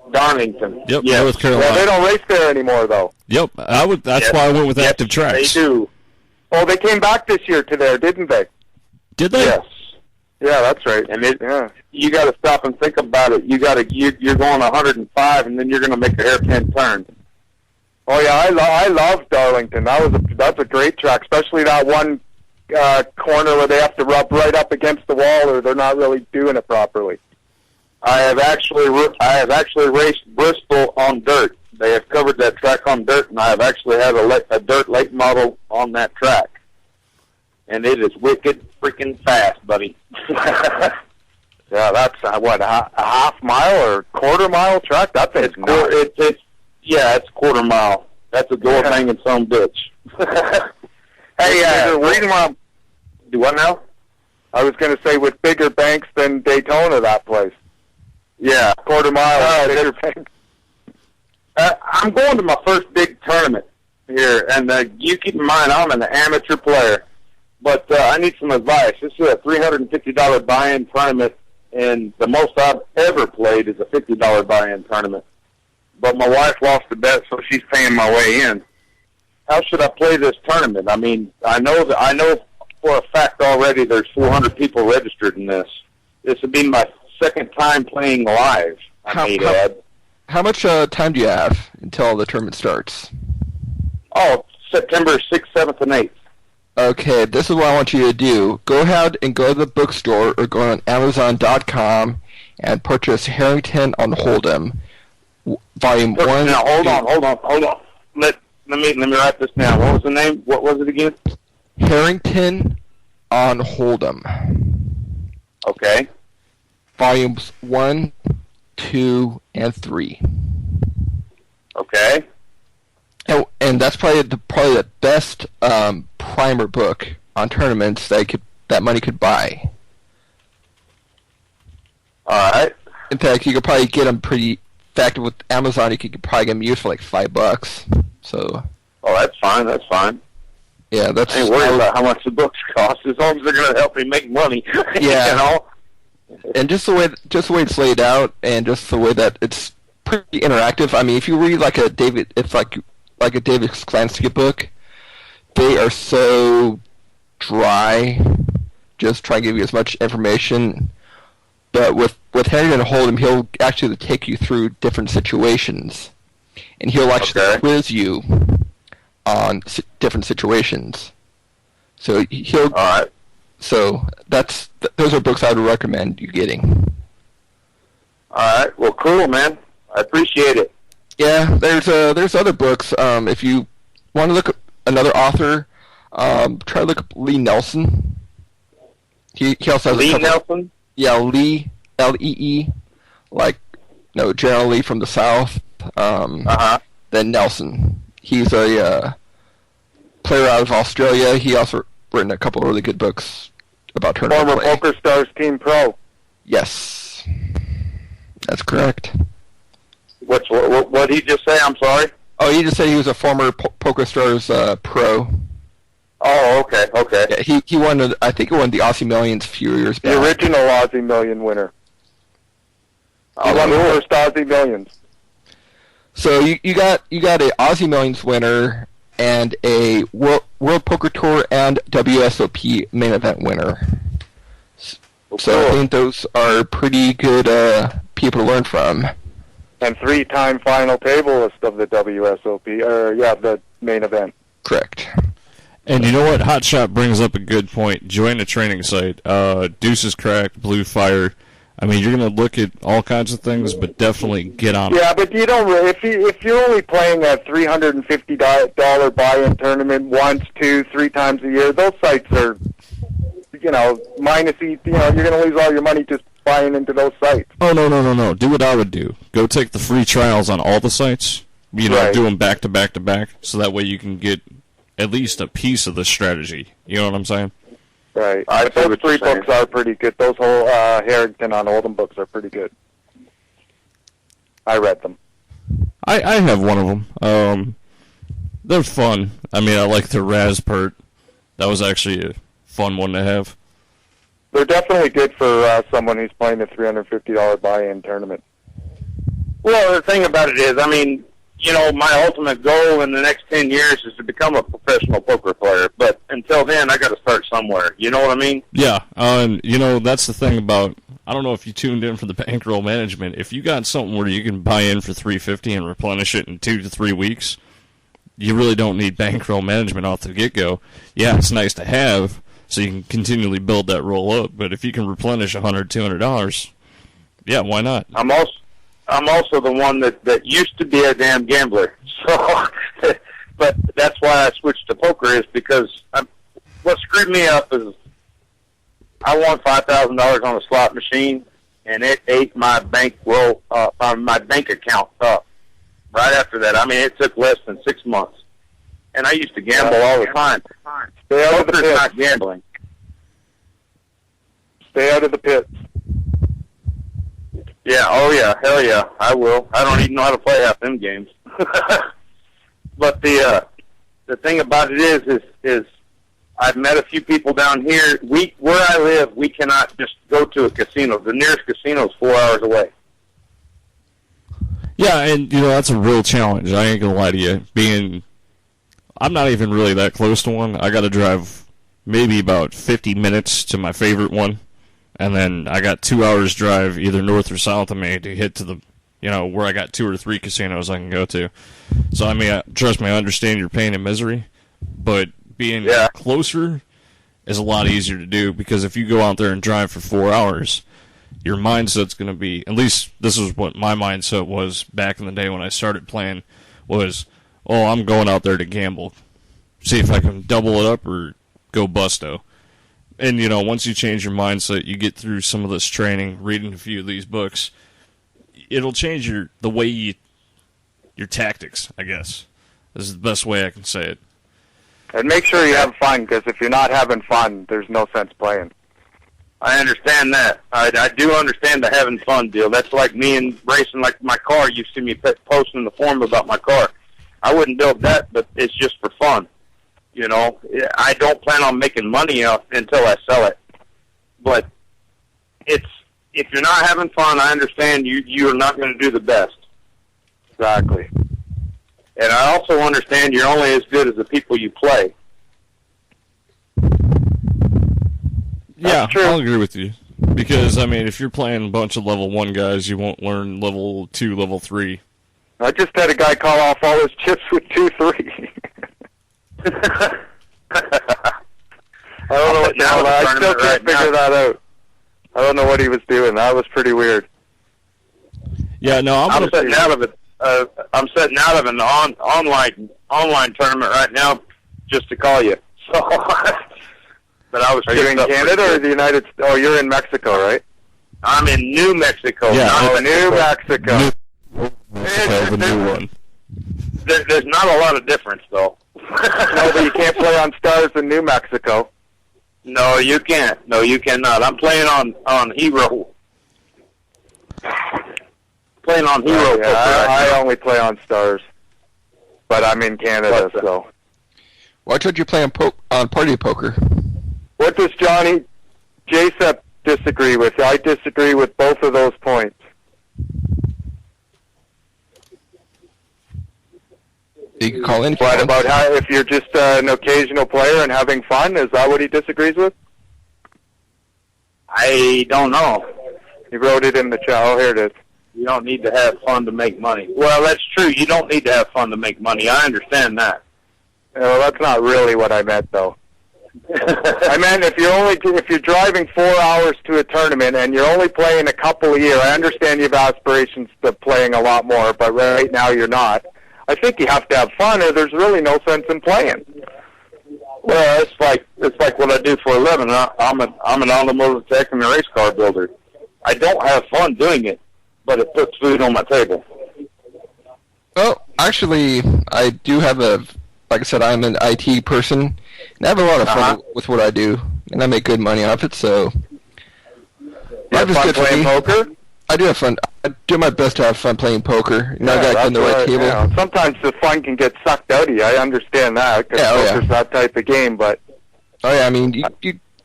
Darlington. Yep, yes. North Carolina. Well, they don't race there anymore, though. Yep, that's why I went with Active Tracks. They do. Oh, they came back this year to there, didn't they? Did they? Yes. Yeah, that's right. And you got to stop and think about it. You're going 105, and then you're going to make a hairpin turn. Oh yeah, I love Darlington. That's a great track, especially that one corner where they have to rub right up against the wall, or they're not really doing it properly. I have actually raced Bristol on dirt. They have covered that track on dirt, and I have actually had a dirt late model on that track. And it is wicked freaking fast, buddy. Yeah, that's a half mile or quarter mile track. That thing's it's quarter mile. That's a door hanging some bitch. Hey, reason why do what now? I was going to say with bigger banks than Daytona, that place. Yeah, quarter mile. Bigger banks. I'm going to my first big tournament here, and you keep in mind I'm an amateur player, but I need some advice. This is a $350 buy-in tournament, and the most I've ever played is a $50 buy-in tournament. but my wife lost the bet, so she's paying my way in. How should I play this tournament? I mean, I know for a fact already there's 400 people registered in this. This would be my second time playing live, I may add. How much time do you have until the tournament starts? Oh, September 6th, 7th, and 8th. Okay, this is what I want you to do. Go ahead and go to the bookstore or go on Amazon.com and purchase Harrington on Hold'em, Volume 1. Now, hold on. Let me write this down. What was the name? What was it again? Harrington on Hold'em. Okay. Volumes 1, 2, and 3. Okay. And that's probably the best primer book on tournaments that money could buy. All right. In fact, you could probably get them pretty. In fact, with Amazon, you could probably get them used for like $5. So. Oh, that's fine. Yeah, that's. I ain't worried about how much the books cost, as long as they're going to help me make money. Yeah. You know. And just the way it's laid out, and just the way that it's pretty interactive. I mean, if you read like a David David Klansky book, they are so dry. Just try to give you as much information. But with Harrington and Hold'em, he'll actually take you through different situations, and he'll actually quiz you on different situations. So he'll. All right. So those are books I would recommend you getting. All right. Well, cool, man. I appreciate it. Yeah, there's other books. If you want to look at another author, try to look up Lee Nelson. He also has Lee Nelson? Yeah, Lee, L-E-E, like General Lee from the South. Then Nelson. He's a player out of Australia. He also written a couple of really good books about tournament Former play. Poker Stars Team Pro. Yes, that's correct. What did he just say? I'm sorry. Oh, he just said he was a former Poker Stars pro. Oh, okay. Yeah, he won. I think he won the Aussie Millions a few years back. The original Aussie Million winner. He won the first Aussie Millions. So you got a Aussie Millions winner and a World Poker Tour and WSOP main event winner. So I think those are pretty good people to learn from. And 3-time final tableist of the WSOP, the main event. Correct. And you know what? Hotshot brings up a good point. Join a training site. Deuces Cracked, Blue Fire. I mean, you're going to look at all kinds of things, but definitely get on it. Yeah, but you don't really, if you're only playing a $350 buy-in tournament once, 2, 3 times a year, those sites are, minus, you're going to lose all your money just buying into those sites. Oh, no. Do what I would do. Go take the free trials on all the sites. Do them back to back to back, so that way you can get at least a piece of the strategy. You know what I'm saying? Right. Those 3 books are pretty good. Those whole Harrington on Hold'em books are pretty good. I read them. I have one of them. They're fun. I mean, I like the Raz part. That was actually a fun one to have. They're definitely good for someone who's playing a $350 buy-in tournament. Well, the thing about it is, I mean, my ultimate goal in the next 10 years is to become a professional poker player. But until then, I got to start somewhere. You know what I mean? Yeah. That's the thing about, I don't know if you tuned in for the Bankroll Management. If you got something where you can buy in for $350 and replenish it in 2 to 3 weeks, you really don't need Bankroll Management off the get-go. Yeah, it's nice to have, so you can continually build that roll up. But if you can replenish $100, $200, yeah, why not? I'm also the one that used to be a damn gambler. So, but that's why I switched to poker, is because what screwed me up is I won $5,000 on a slot machine, and it ate my bankroll, my bank account up. Right after that, I mean, it took less than 6 months, and I used to gamble all the time. Stay out of the Poker's pits. not gambling. Stay out of the pits. Yeah, oh yeah, hell yeah, I will. I don't even know how to play half them games. But the thing about it is I've met a few people down here. Where I live, we cannot just go to a casino. The nearest casino is 4 hours away. Yeah, and that's a real challenge. I ain't gonna lie to you. I'm not even really that close to one. I got to drive maybe about 50 minutes to my favorite one, and then I got 2 hours drive either north or south of me to hit to the, where I got 2 or 3 casinos I can go to. So trust me, I understand your pain and misery, but being closer is a lot easier to do, because if you go out there and drive for 4 hours, your mindset's going to be, at least this is what my mindset was back in the day when I started playing, was, I'm going out there to gamble. See if I can double it up or go busto. And, once you change your mindset, you get through some of this training, reading a few of these books, it'll change the way your tactics, I guess. This is the best way I can say it. And make sure you have fun, because if you're not having fun, there's no sense playing. I understand that. I do understand the having fun deal. That's like me and racing, like my car. You see me posting in the forum about my car. I wouldn't build that, but it's just for fun. I don't plan on making money until I sell it. But if you're not having fun, I understand you're not going to do the best. Exactly. And I also understand you're only as good as the people you play. Yeah, I'll agree with you. Because, if you're playing a bunch of level 1 guys, you won't learn level 2, level 3. I just had a guy call off all his chips with 2-3. I don't know what I still can't figure that out. I don't know what he was doing. That was pretty weird. Yeah, no, I'm setting out of it. I'm setting out of an online tournament right now just to call you. So, but I was. Are you in Canada or the United States? Oh, you're in Mexico, right? I'm in New Mexico. Yeah, New Mexico. The new one. There's not a lot of difference, though. No, but you can't play on stars in New Mexico. No, you can't. No, you cannot. I'm playing on Hero. Playing on Hero. I only play on stars, but I'm in Canada, so. Why don't you play on party poker? What does Johnny J-Sep disagree with? I disagree with both of those points. You can call in. What about how if you're just an occasional player and having fun? Is that what he disagrees with? I don't know. He wrote it in the chat. Oh, here it is. You don't need to have fun to make money. Well, that's true. You don't need to have fun to make money. I understand that. Well, that's not really what I meant, though. I meant if you're driving 4 hours to a tournament and you're only playing a couple a year, I understand you have aspirations to playing a lot more, but right now you're not. I think you have to have fun, or there's really no sense in playing. Well, it's like what I do for a living. I'm an automotive tech and a race car builder. I don't have fun doing it, but it puts food on my table. Well, actually, I do have like I said, I'm an IT person, and I have a lot of fun with what I do, and I make good money off it, so. You have fun playing poker? I do have fun. I do my best to have fun playing poker. I got to get in the right table. Yeah. Sometimes the fun can get sucked out of you. I understand that, because poker's that type of game, but. Oh yeah,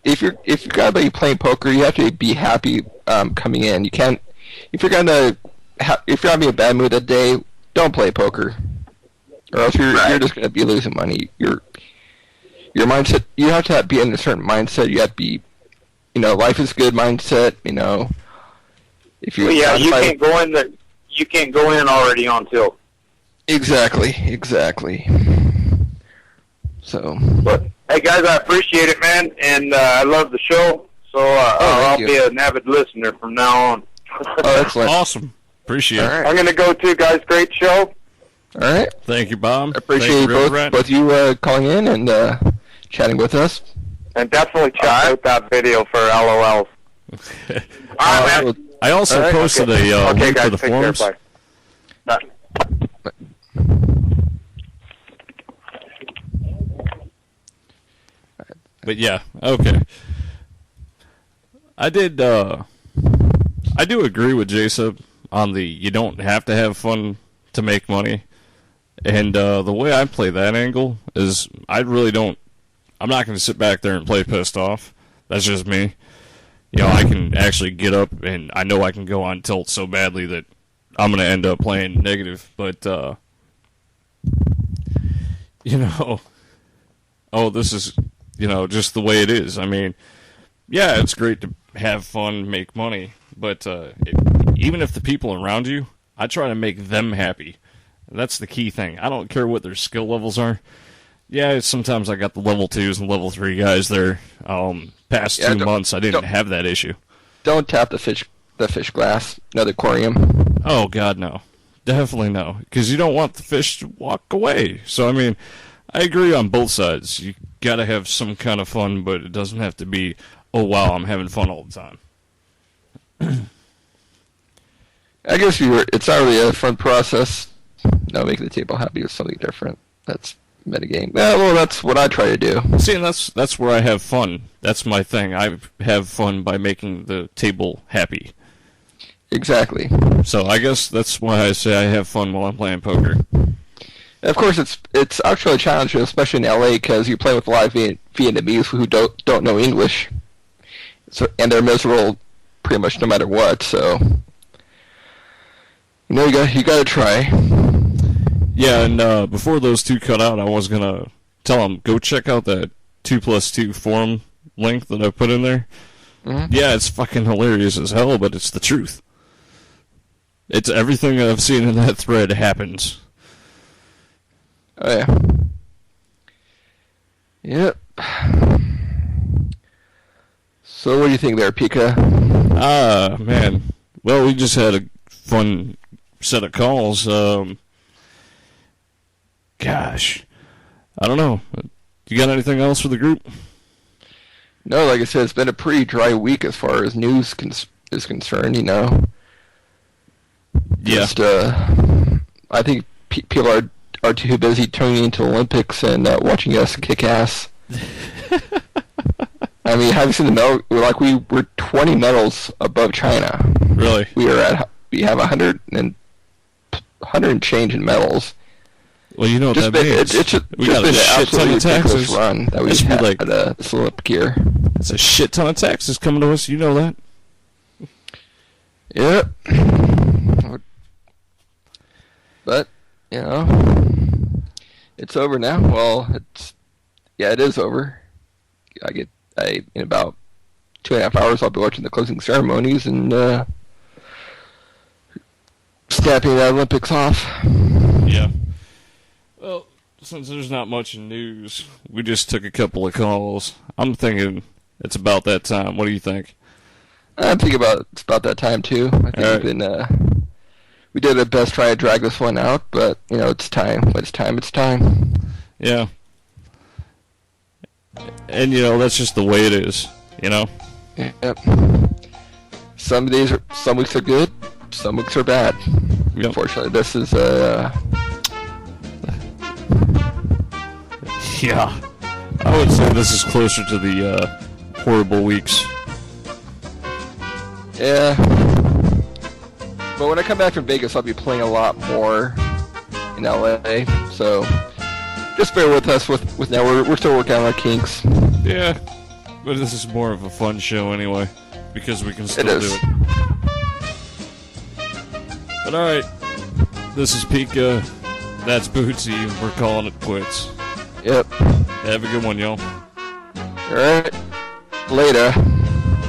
if you're gonna be playing poker, you have to be happy coming in. You can't. If you're having a bad mood that day, don't play poker, or else you're just gonna be losing money. Your mindset. You have to be in a certain mindset. You have to be, life is good mindset. If you you can't go in there. You can't go in already on tilt. Exactly. So. But hey guys, I appreciate it, man, and I love the show. So I'll be an avid listener from now on. Oh, excellent. Awesome. Appreciate it. Right. I'm going to go too, guys. Great show. All right. Thank you, Bob. Appreciate both you calling in and chatting with us. And definitely check out that video for LOLs. All right, man. I also posted a link guys, for the forums. Care, bye. But yeah, okay. I do agree with Jason on the you don't have to have fun to make money. And the way I play that angle is I'm not going to sit back there and play pissed off. That's just me. I can actually get up and I know I can go on tilt so badly that I'm going to end up playing negative. But, you know, this is, you know, just the way it is. I mean, yeah, it's great to have fun, make money, but even if the people around you, I try to make them happy. That's the key thing. I don't care what their skill levels are. Yeah, sometimes I got the level 2s and level 3 guys there. Past 2 months, I didn't have that issue. Don't tap the fish glass, no, the aquarium. Oh, God, no. Definitely no. Because you don't want the fish to walk away. So, I mean, I agree on both sides. You got to have some kind of fun, but it doesn't have to be, oh, wow, I'm having fun all the time. I guess it's not really a fun process. No, making the table happy is something different. That's metagame. Yeah, well, that's what I try to do. See, and that's where I have fun. That's my thing. I have fun by making the table happy. Exactly. So I guess that's why I say I have fun while I'm playing poker. Of course, it's actually a challenge, especially in LA, because you play with a lot of Vietnamese who don't know English, and they're miserable pretty much no matter what. So, you know, you got to try. Yeah, and before those two cut out, I was gonna tell them go check out that 2+2 forum link that I put in there. Mm-hmm. Yeah, it's fucking hilarious as hell, but it's the truth. It's everything I've seen in that thread happens. Oh, yeah. Yep. So what do you think there, Pika? Man. Well, we just had a fun set of calls. Gosh. I don't know. You got anything else for the group? No, like I said, it's been a pretty dry week as far as news is concerned, you know. Yeah. Just, I think people are too busy tuning into the Olympics and watching us kick ass. I mean, have you seen the medal? We're 20 medals above China. Really? We have 100 and change in medals. Well, you know what that means. We got a shit ton of taxes run that we've had at this Olympic year. It's a shit ton of taxes coming to us. You know that. Yep. But, you know, it's over now. Well, it is over. In about 2.5 hours, I'll be watching the closing ceremonies and snapping the Olympics off. Yeah. Well, since there's not much in news, we just took a couple of calls. I'm thinking it's about that time. What do you think? I'm thinking it's about that time too. I think we did our best trying to drag this one out, but you know, it's time. When it's time, it's time. Yeah. And you know, that's just the way it is. You know. Yep. Some weeks are good. Some weeks are bad. Yep. Unfortunately, this is Yeah. I would say this is closer to the horrible weeks. Yeah. But when I come back from Vegas, I'll be playing a lot more in LA. So just bear with us with now. We're still working on our kinks. Yeah. But this is more of a fun show anyway, because we can still do it. But alright. This is Pika. That's Bootsy. We're calling it quits. Yep. Have a good one, y'all. Alright. Later.